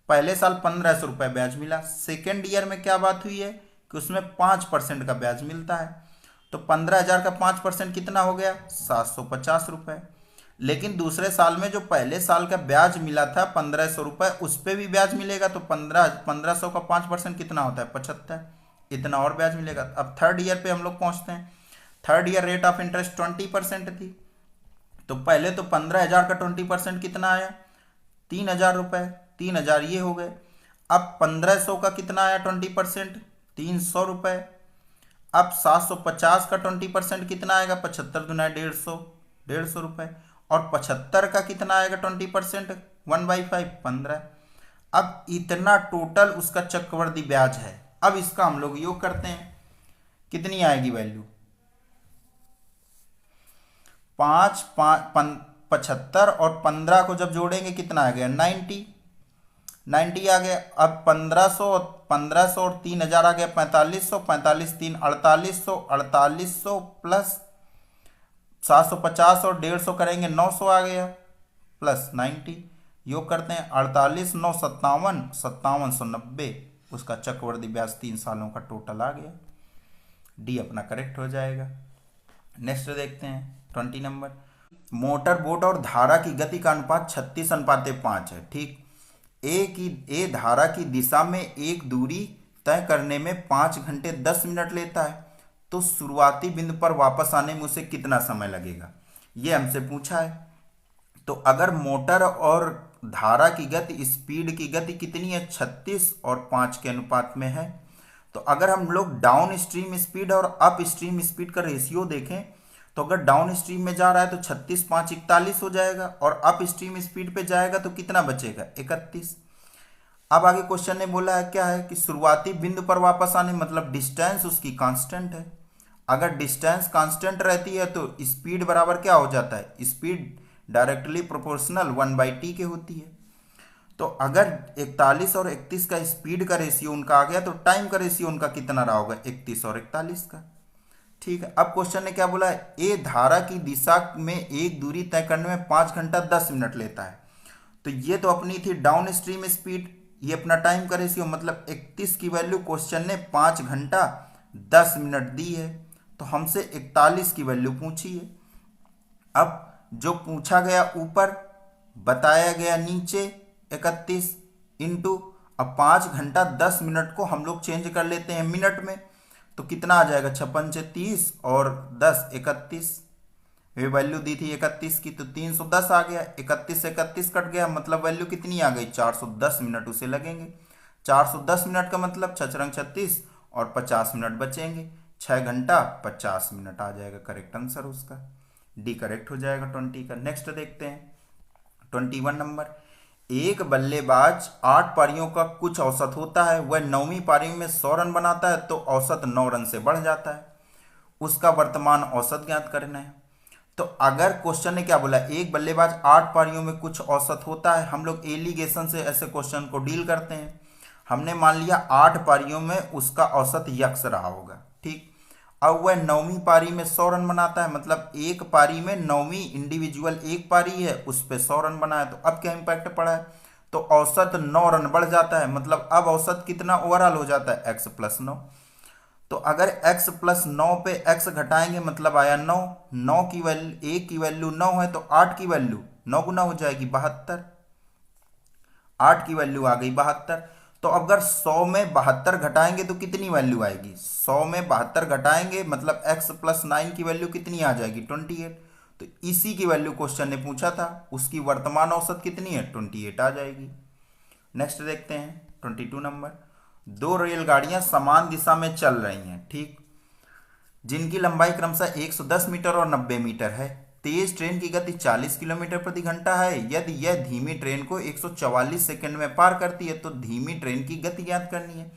पहले साल 1,500 रुपये ब्याज मिला। सेकेंड ईयर में क्या बात हुई है कि उसमें 5% का ब्याज मिलता है, तो 15,000 का 5% कितना हो गया, 750 रुपये। लेकिन दूसरे साल में जो पहले साल का ब्याज मिला था 1,500 रुपये, उस पर भी ब्याज मिलेगा, तो 1500 का 5% कितना होता है, 75, इतना और ब्याज मिलेगा। अब थर्ड ईयर पे हम लोग पहुंचते हैं। Third year rate of interest 20% थी, तो पहले तो 15,000 का 20% कितना आया, 3,000 रुपये, 3,000 ये हो गए। अब 1,500 का कितना आया 20%, 300 रुपये। अब 750 का 20% कितना आएगा, 75 दुना 150, 150 रुपये। और 75 का कितना आएगा 20%, 1/5, 15। अब इतना टोटल उसका चक्रवृद्धि ब्याज है। अब इसका हम लोग योग करते हैं, कितनी आएगी वैल्यू, 75 और 15 को जब जोड़ेंगे कितना आ गया, 90 आ गया। अब 1500 और 3,000 आ गया 4500, 45 3 4800, 4800 प्लस 750 और 150 करेंगे 900 आ गया, प्लस 90, योग करते हैं 48 9 57, 5790, उसका चक्रवृद्धि ब्याज 3 सालों का टोटल आ गया। डी अपना करेक्ट हो जाएगा। नेक्स्ट देखते हैं 20 नंबर। मोटर बोट और धारा की गति का अनुपात 36:5 है। ठीक, ए धारा की दिशा में एक दूरी तय करने में 5 घंटे 10 मिनट लेता है, तो शुरुआती बिंदु पर वापस आने में उसे कितना समय लगेगा, ये हमसे पूछा है। तो अगर मोटर और धारा की गति, स्पीड की गति कितनी है, 36 और 5 के अनुपात में है, तो अगर हम लोग डाउन स्ट्रीम स्पीड और अप स्ट्रीम स्पीड का रेशियो देखें, तो अगर डाउन स्ट्रीम में जा रहा है तो 36 5 41 हो जाएगा, और अप स्ट्रीम स्पीड पे जाएगा तो कितना बचेगा, 31। अब आगे क्वेश्चन ने बोला है क्या है कि शुरुआती बिंदु पर वापस आने, मतलब डिस्टेंस उसकी कांस्टेंट है। अगर डिस्टेंस कांस्टेंट रहती है तो स्पीड बराबर क्या हो जाता है, स्पीड डायरेक्टली प्रोपोर्शनल 1/t के होती है। तो अगर 41 और 31 का स्पीड का रेशियो उनका आ गया, तो टाइम का रेशियो उनका कितना रहा होगा, 31 और 41 का। ठीक है, अब क्वेश्चन ने क्या बोला है, ए धारा की दिशा में एक दूरी तय करने में 5 घंटा 10 मिनट लेता है। तो ये तो अपनी थी डाउन स्ट्रीम स्पीड, ये अपना टाइम का रेशियो, मतलब 31 की वैल्यू क्वेश्चन ने 5 घंटा 10 मिनट दी है, तो हमसे 41 की वैल्यू पूछी है। अब जो पूछा गया ऊपर, बताया गया नीचे, 31 इंटू, अब 5 घंटा 10 मिनट को हम लोग चेंज कर लेते हैं मिनट में, तो कितना आ जाएगा, 56 से 30 और 10 31। ये वैल्यू दी थी 31 की, तो 310 आ गया, 31 से 31 कट गया, मतलब वैल्यू कितनी आ गई, 410 मिनट उसे लगेंगे। 410 मिनट का मतलब 6×36 और 50 मिनट बचेंगे, 6 घंटा 50 मिनट आ जाएगा करेक्ट आंसर उसका, डी करेक्ट हो जाएगा 20 का। नेक्स्ट देखते हैं 21 नंबर। एक बल्लेबाज 8 पारियों का कुछ औसत होता है, वह 9वीं पारी में 100 रन बनाता है, तो औसत 9 रन से बढ़ जाता है, उसका वर्तमान औसत ज्ञात करना है। तो अगर क्वेश्चन ने क्या बोला, एक बल्लेबाज 8 पारियों में कुछ औसत होता है, हम लोग एलिगेशन से ऐसे क्वेश्चन को डील करते हैं। हमने मान लिया 8 पारियों में उसका औसत यक्स रहा होगा। ठीक, अब वह 9वीं पारी में 100 रन बनाता है, मतलब एक पारी में 9वीं इंडिविजुअल एक पारी है, उस पर 100 रन बना है, तो अब क्या इम्पैक्ट पड़ा है, तो औसत 9 रन बढ़ जाता है, मतलब अब औसत कितना ओवरऑल हो जाता है, x+9। तो अगर x+9 पे x घटाएंगे, मतलब आया 9, 9 की वैल्यू, एक की वैल्यू 9 है, तो 8 की वैल्यू 9 गुना हो जाएगी 72, 8 की वैल्यू आ गई 72। तो अगर 100 में 72 घटाएंगे तो कितनी वैल्यू आएगी, 100 में 72 घटाएंगे, मतलब x+9 की वैल्यू कितनी आ जाएगी, 28। तो इसी की वैल्यू क्वेश्चन ने पूछा था, उसकी वर्तमान औसत कितनी है, 28 आ जाएगी। नेक्स्ट देखते हैं 22 नंबर। दो रेलगाड़ियां समान दिशा में चल रही हैं, ठीक, जिनकी लंबाई क्रमशः 110 मीटर और 90 मीटर है। तेज ट्रेन की गति 40 किलोमीटर प्रति घंटा है। यदि यह धीमी ट्रेन को 144 सेकंड में पार करती है, तो धीमी ट्रेन की गति ज्ञात करनी है।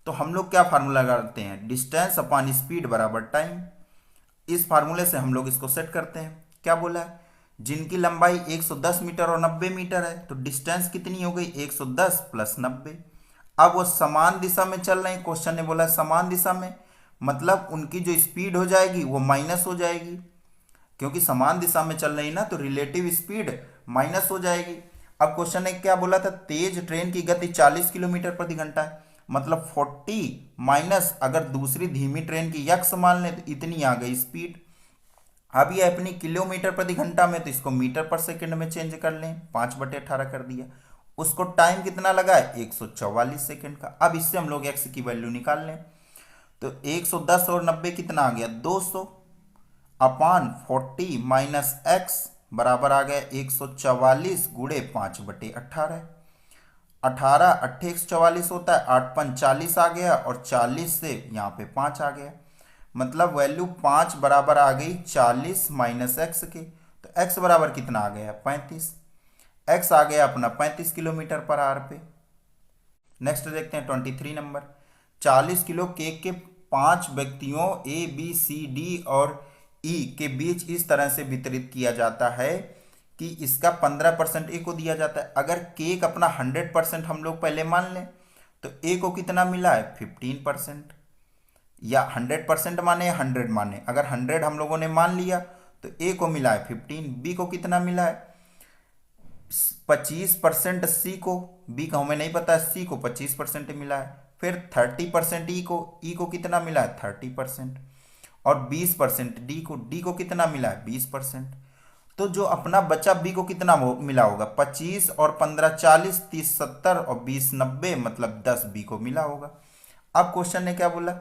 तो हम लोग क्या फार्मूला लगाते हैं, डिस्टेंस अपॉन स्पीड बराबर टाइम। इस फार्मूले से हम लोग इसको सेट करते हैं। क्या बोला है, जिनकी लंबाई 110 मीटर और 90 मीटर है, तो डिस्टेंस कितनी हो गई, 110 + 90। अब वो समान दिशा में चल रहे हैं, क्वेश्चन ने बोला समान दिशा में, मतलब उनकी जो स्पीड हो जाएगी वो माइनस हो जाएगी, क्योंकि समान दिशा में चल रही ना, तो रिलेटिव स्पीड माइनस हो जाएगी। अब क्वेश्चन ने क्या बोला था, तेज ट्रेन की गति 40 किलोमीटर प्रति घंटा है, मतलब 40 माइनस अगर दूसरी धीमी ट्रेन की यक्स मान लें, तो इतनी आ गई स्पीड। अब ये अपनी किलोमीटर प्रति घंटा में, तो इसको मीटर पर सेकंड में चेंज कर लें, 5/18 कर दिया। उसको टाइम कितना लगा है, 144 सेकंड का। अब इससे हम लोग एक्स की वैल्यू निकाल लें, तो 110 और 90 कितना आ गया, 200 अपॉन 40 माइनस एक्स बराबर आ गया 144 गुणे 5/18। 18 8 144 होता है, 8×5 = 40 आ गया, और 40 से यहाँ पे 5 आ गया, मतलब वैल्यू 5 बराबर आ गई 40 माइनस एक्स के। तो एक्स बराबर कितना आ गया, 35। एक्स आ गया अपना 35 किलोमीटर पर आवर पे। नेक्स्ट देखते हैं 23 नंबर। 40 किलो केक के 5 व्यक्तियों ए बी सी डी और ई के बीच इस तरह से वितरित किया जाता है कि इसका 15% ए को दिया जाता है। अगर केक अपना 100% हम लोग पहले मान लें, तो ए को कितना मिला है, 15%, या 100% माने या 100 माने। अगर 100 हम लोगों ने मान लिया तो ए को मिला है 15, बी को कितना मिला है 25%, सी को, बी का हमें नहीं पता है, सी को 25% मिला है। फिर 30% ई को कितना मिला है 30%, और 20% डी को कितना मिला है 20%। तो जो अपना बचा बी को कितना मिला होगा 25 और 15 40 30 70 और 20 90 मतलब 10 बी को मिला होगा। अब क्वेश्चन ने क्या बोला,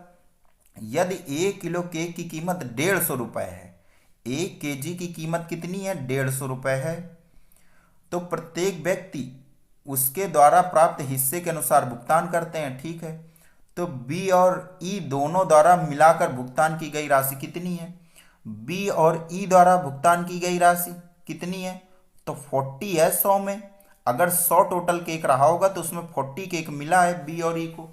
यदि 1 किलो केक की कीमत 150 रुपए है, 1 kg की कीमत कितनी है 150 रुपए है, तो प्रत्येक व्यक्ति उसके द्वारा प्राप्त हिस्से के अनुसार भुगतान करते हैं, ठीक है। तो बी और ई दोनों द्वारा मिलाकर भुगतान की गई राशि कितनी है, बी और ई द्वारा भुगतान की गई राशि कितनी है, तो 40 है 100 में। अगर 100 टोटल केक रहा होगा तो उसमें 40 केक मिला है बी और ई को,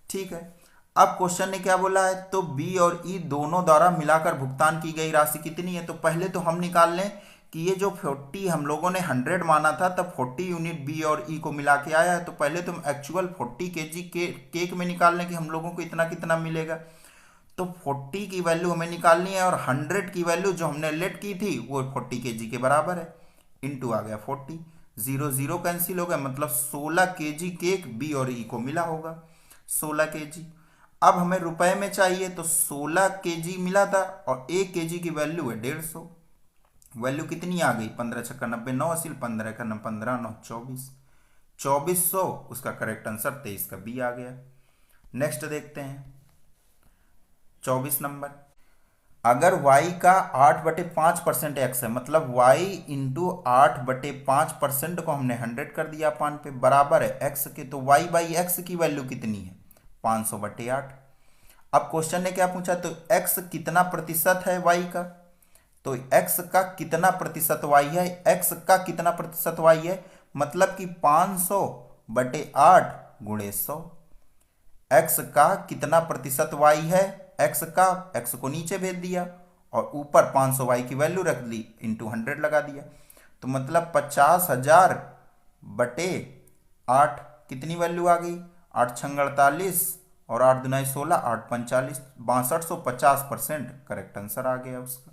ठीक है। अब क्वेश्चन ने क्या बोला है, तो बी और ई दोनों द्वारा मिलाकर भुगतान की गई राशि कितनी है। तो पहले तो हम निकाल लें कि ये जो 40 हम लोगों ने 100 माना था, तब 40 यूनिट बी और ई को मिला के आया है। तो पहले तो एक्चुअल 40 kg के केक में निकाल लें कि हम लोगों को इतना कितना मिलेगा। तो 40 की वैल्यू हमें निकालनी है और 100 की वैल्यू जो हमने लेट की थी वो 40 kg के बराबर है, इंटू आ गया 40, 0 0 कैंसिल हो गया, मतलब 16 kg केक बी और ई को मिला होगा, 16 kg। अब हमें रुपए में चाहिए, तो 16 kg मिला था और 1 kg की वैल्यू है 150, वैल्यू कितनी आ गई 15 छक्का 90 9 अस्सी 15 का 15 9 24, 2400 उसका करेक्ट आंसर 23 का बी आ गया। नेक्स्ट देखते हैं 24 नंबर, अगर y का 8/5% x है, मतलब y इंटू 8/5% को हमने 100 कर दिया अपान पे, बराबर है x के, तो y बाई एक्स की वैल्यू कितनी है 500/8। अब क्वेश्चन ने क्या पूछा, तो x कितना प्रतिशत है y का, तो x का कितना प्रतिशत y है, x का कितना प्रतिशत y है, मतलब कि 500/8 गुणे 100। x का कितना प्रतिशत y है, x का, x को नीचे भेज दिया और ऊपर 500 y की वैल्यू रख दी, इंटू 100 लगा दिया, तो मतलब 50,000/8 कितनी वैल्यू आ गई 8 छंग 48 और 8 दुनाई 16 8 45 6250% करेक्ट आंसर आ गया उसका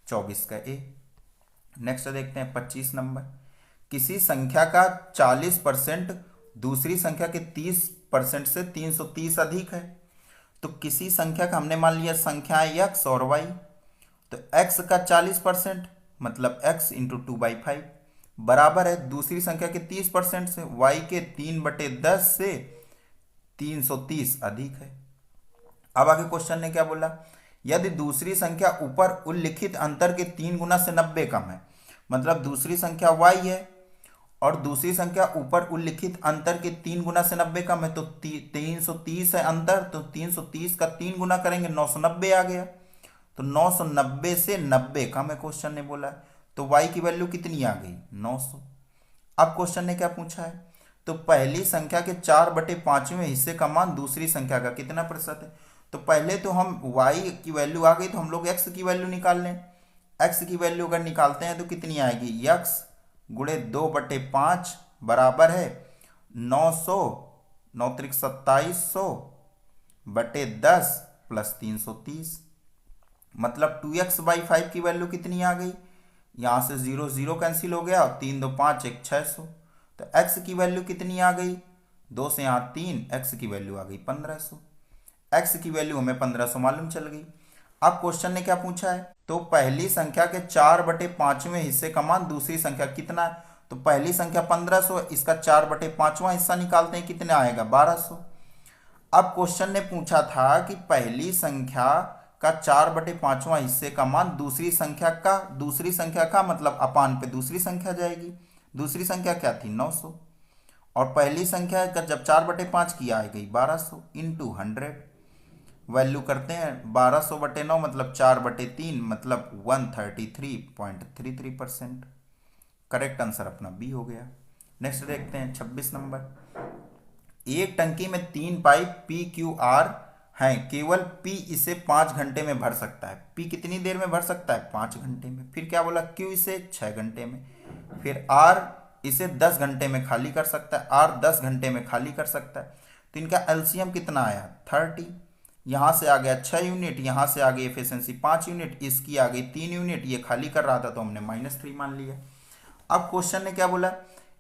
24 का ए। नेक्स्ट देखते हैं 25 नंबर, किसी संख्या का 40% दूसरी संख्या के 30% से 330 अधिक है। तो किसी संख्या का हमने मान लिया संख्या x और y, तो x का 40% मतलब x इंटू 2/5 बराबर है दूसरी संख्या के 30% से, y के 3/10 से 330 अधिक है। अब आगे क्वेश्चन ने क्या बोला, यदि दूसरी संख्या ऊपर उल्लिखित अंतर के 3 गुना से 90 कम है, मतलब दूसरी संख्या y है और दूसरी संख्या ऊपर उल्लिखित अंतर के 3 गुना से 90 कम है, तो 330 है अंतर, तो 330 का 3 गुना करेंगे 990 आ गया, तो 990 से 90 कम है क्वेश्चन ने बोला, तो y की वैल्यू कितनी आ गई 900। अब क्वेश्चन ने क्या पूछा है, तो पहली संख्या के 4/5वें हिस्से का मान दूसरी संख्या का कितना प्रतिशत है। तो पहले तो हम y की वैल्यू आ गई, तो हम लोग x की वैल्यू निकाल लें। x की वैल्यू अगर निकालते हैं तो कितनी आएगी, x गुणे 2/5 बराबर है 900 9 त्रिक 2700/10 प्लस 330, मतलब 2x/5 की वैल्यू कितनी आ गई, यहाँ से 0 0 कैंसिल हो गया और 3 2 5 1 600, तो x की वैल्यू कितनी आ गई 2 से यहाँ 3, x की वैल्यू आ गई 1500, x की वैल्यू हमें 1500 मालूम चल गई। अब क्वेश्चन ने क्या पूछा है, तो पहली संख्या के 4/5वें हिस्से का मान दूसरी संख्या कितना है, तो पहली संख्या 1500, इसका 4/5वां हिस्सा निकालते हैं कितना आएगा 1200। अब क्वेश्चन ने पूछा था कि पहली संख्या का 4/5वां हिस्से का मान दूसरी संख्या का मतलब अपान पे दूसरी संख्या जाएगी, दूसरी संख्या क्या थी 900, और पहली संख्या का जब 4/5 की आ गई 1200 इंटू 100, वैल्यू करते हैं 1200/9 मतलब 4/3 मतलब 133.33%, करेक्ट आंसर अपना बी हो गया। नेक्स्ट देखते हैं 26 नंबर, एक टंकी में 3 पाइप PQR हैं, केवल P इसे 5 घंटे में भर सकता है। P कितनी देर में भर सकता है 5 घंटे में। फिर क्या बोला, Q इसे 6 घंटे में, फिर R इसे 10 घंटे में खाली कर सकता है, R 10 घंटे में खाली कर सकता है। तो इनका एलसीएम कितना आया 30, यहाँ से आ गया 6 यूनिट, यहाँ से आ गई एफिशिएंसी 5 यूनिट, इसकी आ गई 3 यूनिट, ये खाली कर रहा था तो हमने -3 मान लिया। अब क्वेश्चन ने क्या बोला,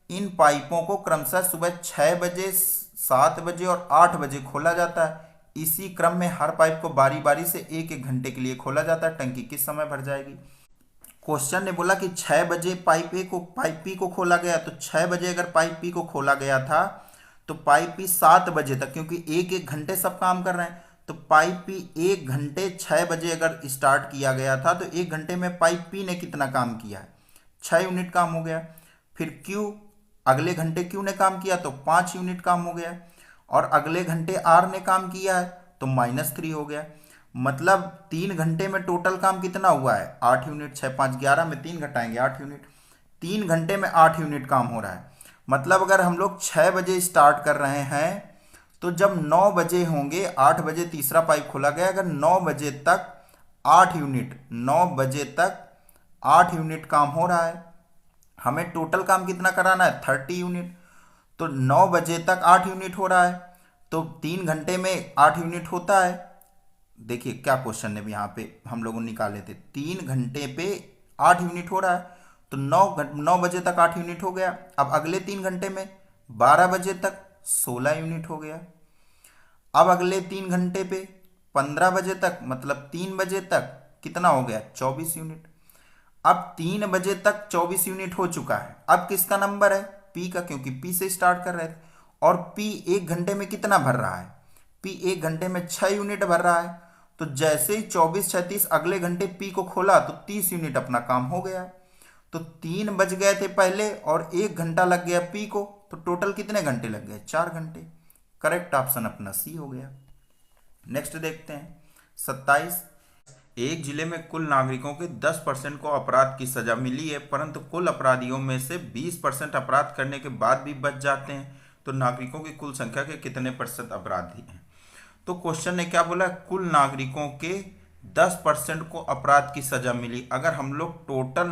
इन पाइपों को क्रमशः सुबह 6 बजे 7 बजे और 8 बजे खोला जाता है, इसी क्रम में हर पाइप को बारी बारी से एक एक घंटे के लिए खोला जाता है। टंकी किस समय भर जाएगी? क्वेश्चन ने बोला कि 6 बजे पाइप पी को खोला गया, तो 6 बजे अगर पाइप पी को खोला गया था तो पाइप पी 7 बजे तक, क्योंकि एक एक घंटे सब काम कर रहे हैं, तो पाइप पी 1 घंटे 6 बजे अगर स्टार्ट किया गया था तो 1 घंटे में पाइप पी ने कितना काम किया है? 6 यूनिट काम हो गया। फिर क्यू, अगले घंटे क्यू ने काम किया तो 5 यूनिट काम हो गया, और अगले घंटे आर ने काम किया है तो -3 हो गया। मतलब 3 घंटे में टोटल काम कितना हुआ है? 8 यूनिट। 6 5 11 में 3 घटाएंगे 8 यूनिट। 3 घंटे में 8 यूनिट काम हो रहा है। मतलब अगर हम लोग 6 बजे स्टार्ट कर रहे हैं तो जब 9 बजे होंगे, 8 बजे तीसरा पाइप खोला गया, अगर 9 बजे तक 8 यूनिट, 9 बजे तक 8 यूनिट काम हो रहा है, हमें टोटल काम कितना कराना है? 30 यूनिट। तो 9 बजे तक 8 यूनिट हो रहा है, तो 3 घंटे में 8 यूनिट होता है। देखिए क्या क्वेश्चन ने भी यहाँ पे हम लोगों ने निकाले थे, 3 घंटे पे 8 यूनिट हो रहा है, तो 9 बजे तक 8 यूनिट हो गया। अब अगले 3 घंटे में 12 बजे तक 16 यूनिट हो गया। अब अगले 3 घंटे पे 15 बजे तक, मतलब 3 बजे तक कितना हो गया? 24 यूनिट। अब 3 बजे तक 24 यूनिट हो चुका है। अब किसका नंबर है? पी का, क्योंकि पी से स्टार्ट कर रहे थे। और पी 1 घंटे में कितना भर रहा है? पी 1 घंटे में 6 यूनिट भर रहा है। तो जैसे ही 24 36 अगले घंटे पी को खोला तो 30 यूनिट अपना काम हो गया। तो 3 बज गए थे पहले और 1 घंटा लग गया पी को, तो टोटल कितने घंटे लग गए? 4 घंटे। करेक्ट ऑप्शन अपना सी हो गया। नेक्स्ट देखते हैं 27। एक जिले में कुल नागरिकों के 10% को अपराध की सजा मिली है, परंतु कुल अपराधियों में से 20% अपराध करने के बाद भी बच जाते हैं, तो नागरिकों की कुल संख्या के कितने प्रतिशत अपराधी हैं? तो क्वेश्चन ने क्या बोला? कुल नागरिकों के 10% को अपराध की सजा मिली। अगर हम लोग टोटल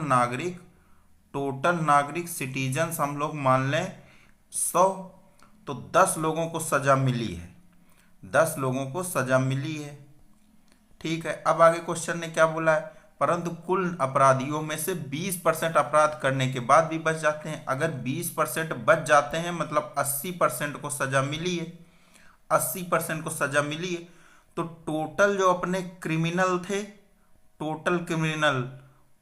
नागरिक सिटीजन्स हम लोग मान लें 100, तो 10 लोगों को सजा मिली है, 10 लोगों को सजा मिली है। ठीक है, अब आगे क्वेश्चन ने क्या बोला है? परंतु कुल अपराधियों में से 20% अपराध करने के बाद भी बच जाते हैं। अगर 20% बच जाते हैं मतलब 80% को सजा मिली है, 80% को सजा मिली है, तो टोटल जो अपने क्रिमिनल थे, टोटल क्रिमिनल,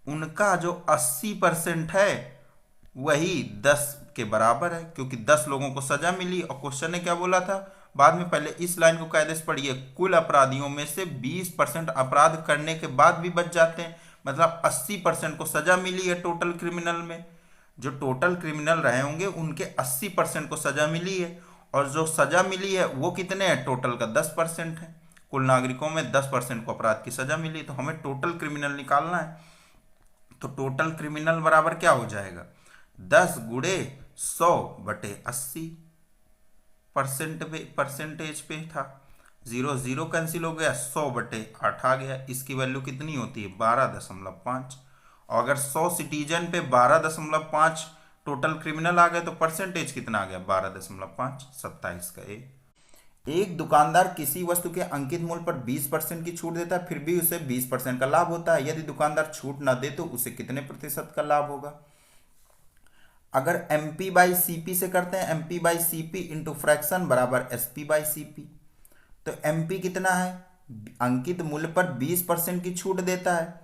उनका जो 80% है वही 10 के बराबर है, क्योंकि 10 लोगों को सजा मिली। और क्वेश्चन ने क्या बोला था बाद में? पहले इस लाइन को कायदे से पढ़िए, कुल अपराधियों में से 20% अपराध करने के बाद भी बच जाते हैं, मतलब 80% को सजा मिली है टोटल क्रिमिनल में। जो टोटल क्रिमिनल रहे होंगे उनके 80% को सजा मिली है, और जो सजा मिली है वो कितने हैं? टोटल का 10% है। कुल नागरिकों में 10% को अपराध की सजा मिली, तो हमें टोटल क्रिमिनल निकालना है। तो टोटल क्रिमिनल बराबर क्या हो जाएगा? 10 गुणे 100 बटे 80 परसेंटेज पे था। 0 0 कैंसिल हो गया, 100 बटे 8 आ गया। इसकी वैल्यू कितनी होती है? 12.5। और अगर 100 सिटीजन पे 12.5 टोटल क्रिमिनल आ गए तो परसेंटेज कितना आ गया? 12.5, 27 का ए। एक दुकानदार किसी वस्तु के अंकित मूल्य पर 20% की छूट देता है, फिर भी उसे 20% का लाभ होता है। यदि दुकानदार छूट ना दे तो उसे कितने प्रतिशत का लाभ होगा? अगर MP/CP से करते हैं, MP/CP इंटू फ्रैक्शन बराबर SP/CP। तो MP कितना है? अंकित मूल्य पर 20% की छूट देता है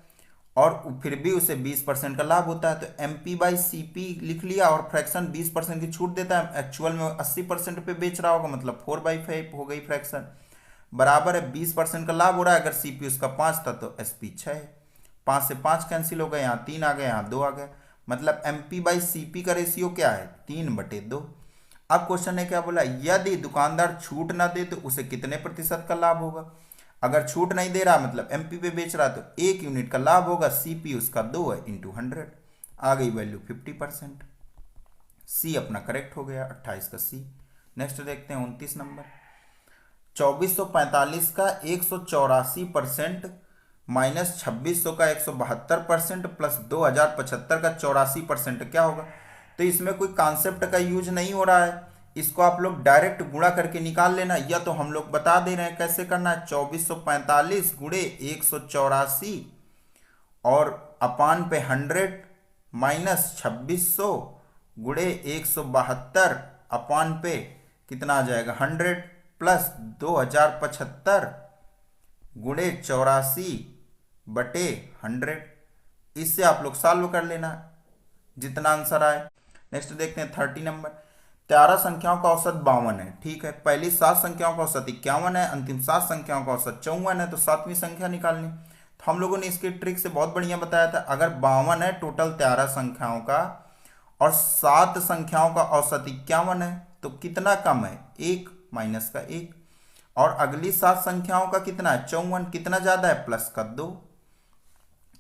और फिर भी उसे 20% का लाभ होता है, तो MP/CP लिख लिया, और फ्रैक्शन 20% की छूट देता है, एक्चुअल में 80% पे बेच रहा होगा, मतलब 4/5 हो गई फ्रैक्शन, बराबर है 20% का लाभ हो रहा है। अगर CP उसका 5 था तो SP 6 है। 5 से 5 कैंसिल हो गए, यहाँ 3 आ गए, यहाँ 2 आ गए, मतलब MP/CP का रेशियो क्या है? 3/2। अब क्वेश्चन ने क्या बोला? यदि दुकानदार छूट ना दे तो उसे कितने प्रतिशत का लाभ होगा? अगर छूट नहीं दे रहा मतलब MP पे बेच रहा तो 1 यूनिट का लाभ होगा। CP उसका 2 है, इंटू 100 आ गई वैल्यू 50%। सी अपना करेक्ट हो गया, 28 का सी। नेक्स्ट देखते हैं 29 नंबर। 2445 का 184% माइनस 2600 का 172% प्लस 2075 का 84% क्या होगा? तो इसमें कोई कॉन्सेप्ट का यूज नहीं हो रहा है, इसको आप लोग डायरेक्ट गुणा करके निकाल लेना, या तो हम लोग बता दे रहे हैं कैसे करना है। 2445 गुणे 184 और अपान पे 100 माइनस 2600 गुणे 172 अपान पे कितना आ जाएगा? 100 प्लस 2075 गुणे 84/100। इससे आप लोग सॉल्व कर लेना जितना आंसर आए। नेक्स्ट देखते हैं 30 नंबर। 13 संख्याओं का औसत 52 है, ठीक है। पहली 7 संख्याओं का औसत 51 है, अंतिम 7 संख्याओं का औसत 54 है, तो 7वीं संख्या निकालनी। तो हम लोगों ने इसकी ट्रिक से बहुत बढ़िया बताया था। अगर 52 है टोटल 13 संख्याओं का और 7 संख्याओं का औसत 51 है, तो कितना कम है? 1 माइनस का 1। और अगली 7 संख्याओं का कितना है? 54। कितना ज्यादा है? प्लस का 2।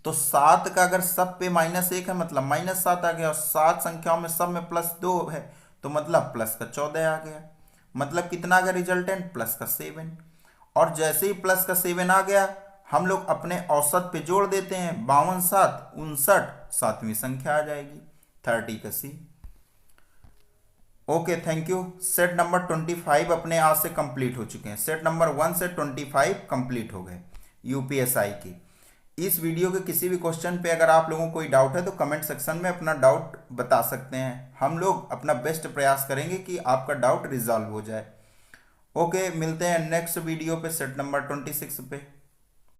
तो 7 का अगर सब पे -1 है मतलब -7 आ गया, और 7 संख्याओं में सब में +2 है तो मतलब प्लस का 14 आ गया। मतलब कितना आ गया रिजल्टेंट? प्लस का 7। और जैसे ही प्लस का 7 आ गया, हम लोग अपने औसत पे जोड़ देते हैं। 52 7 59, 7वीं संख्या आ जाएगी 30 का सी। Okay, thank you. Set number 25 अपने आज से कंप्लीट हो चुके हैं। सेट नंबर 1 से 25 कंप्लीट हो गए यूपीएसआई की। इस वीडियो के किसी भी क्वेश्चन पे अगर आप लोगों को कोई डाउट है तो कमेंट सेक्शन में अपना डाउट बता सकते हैं। हम लोग अपना बेस्ट प्रयास करेंगे कि आपका डाउट रिजॉल्व हो जाए। ओके, मिलते हैं नेक्स्ट वीडियो पे सेट नंबर 26 पे।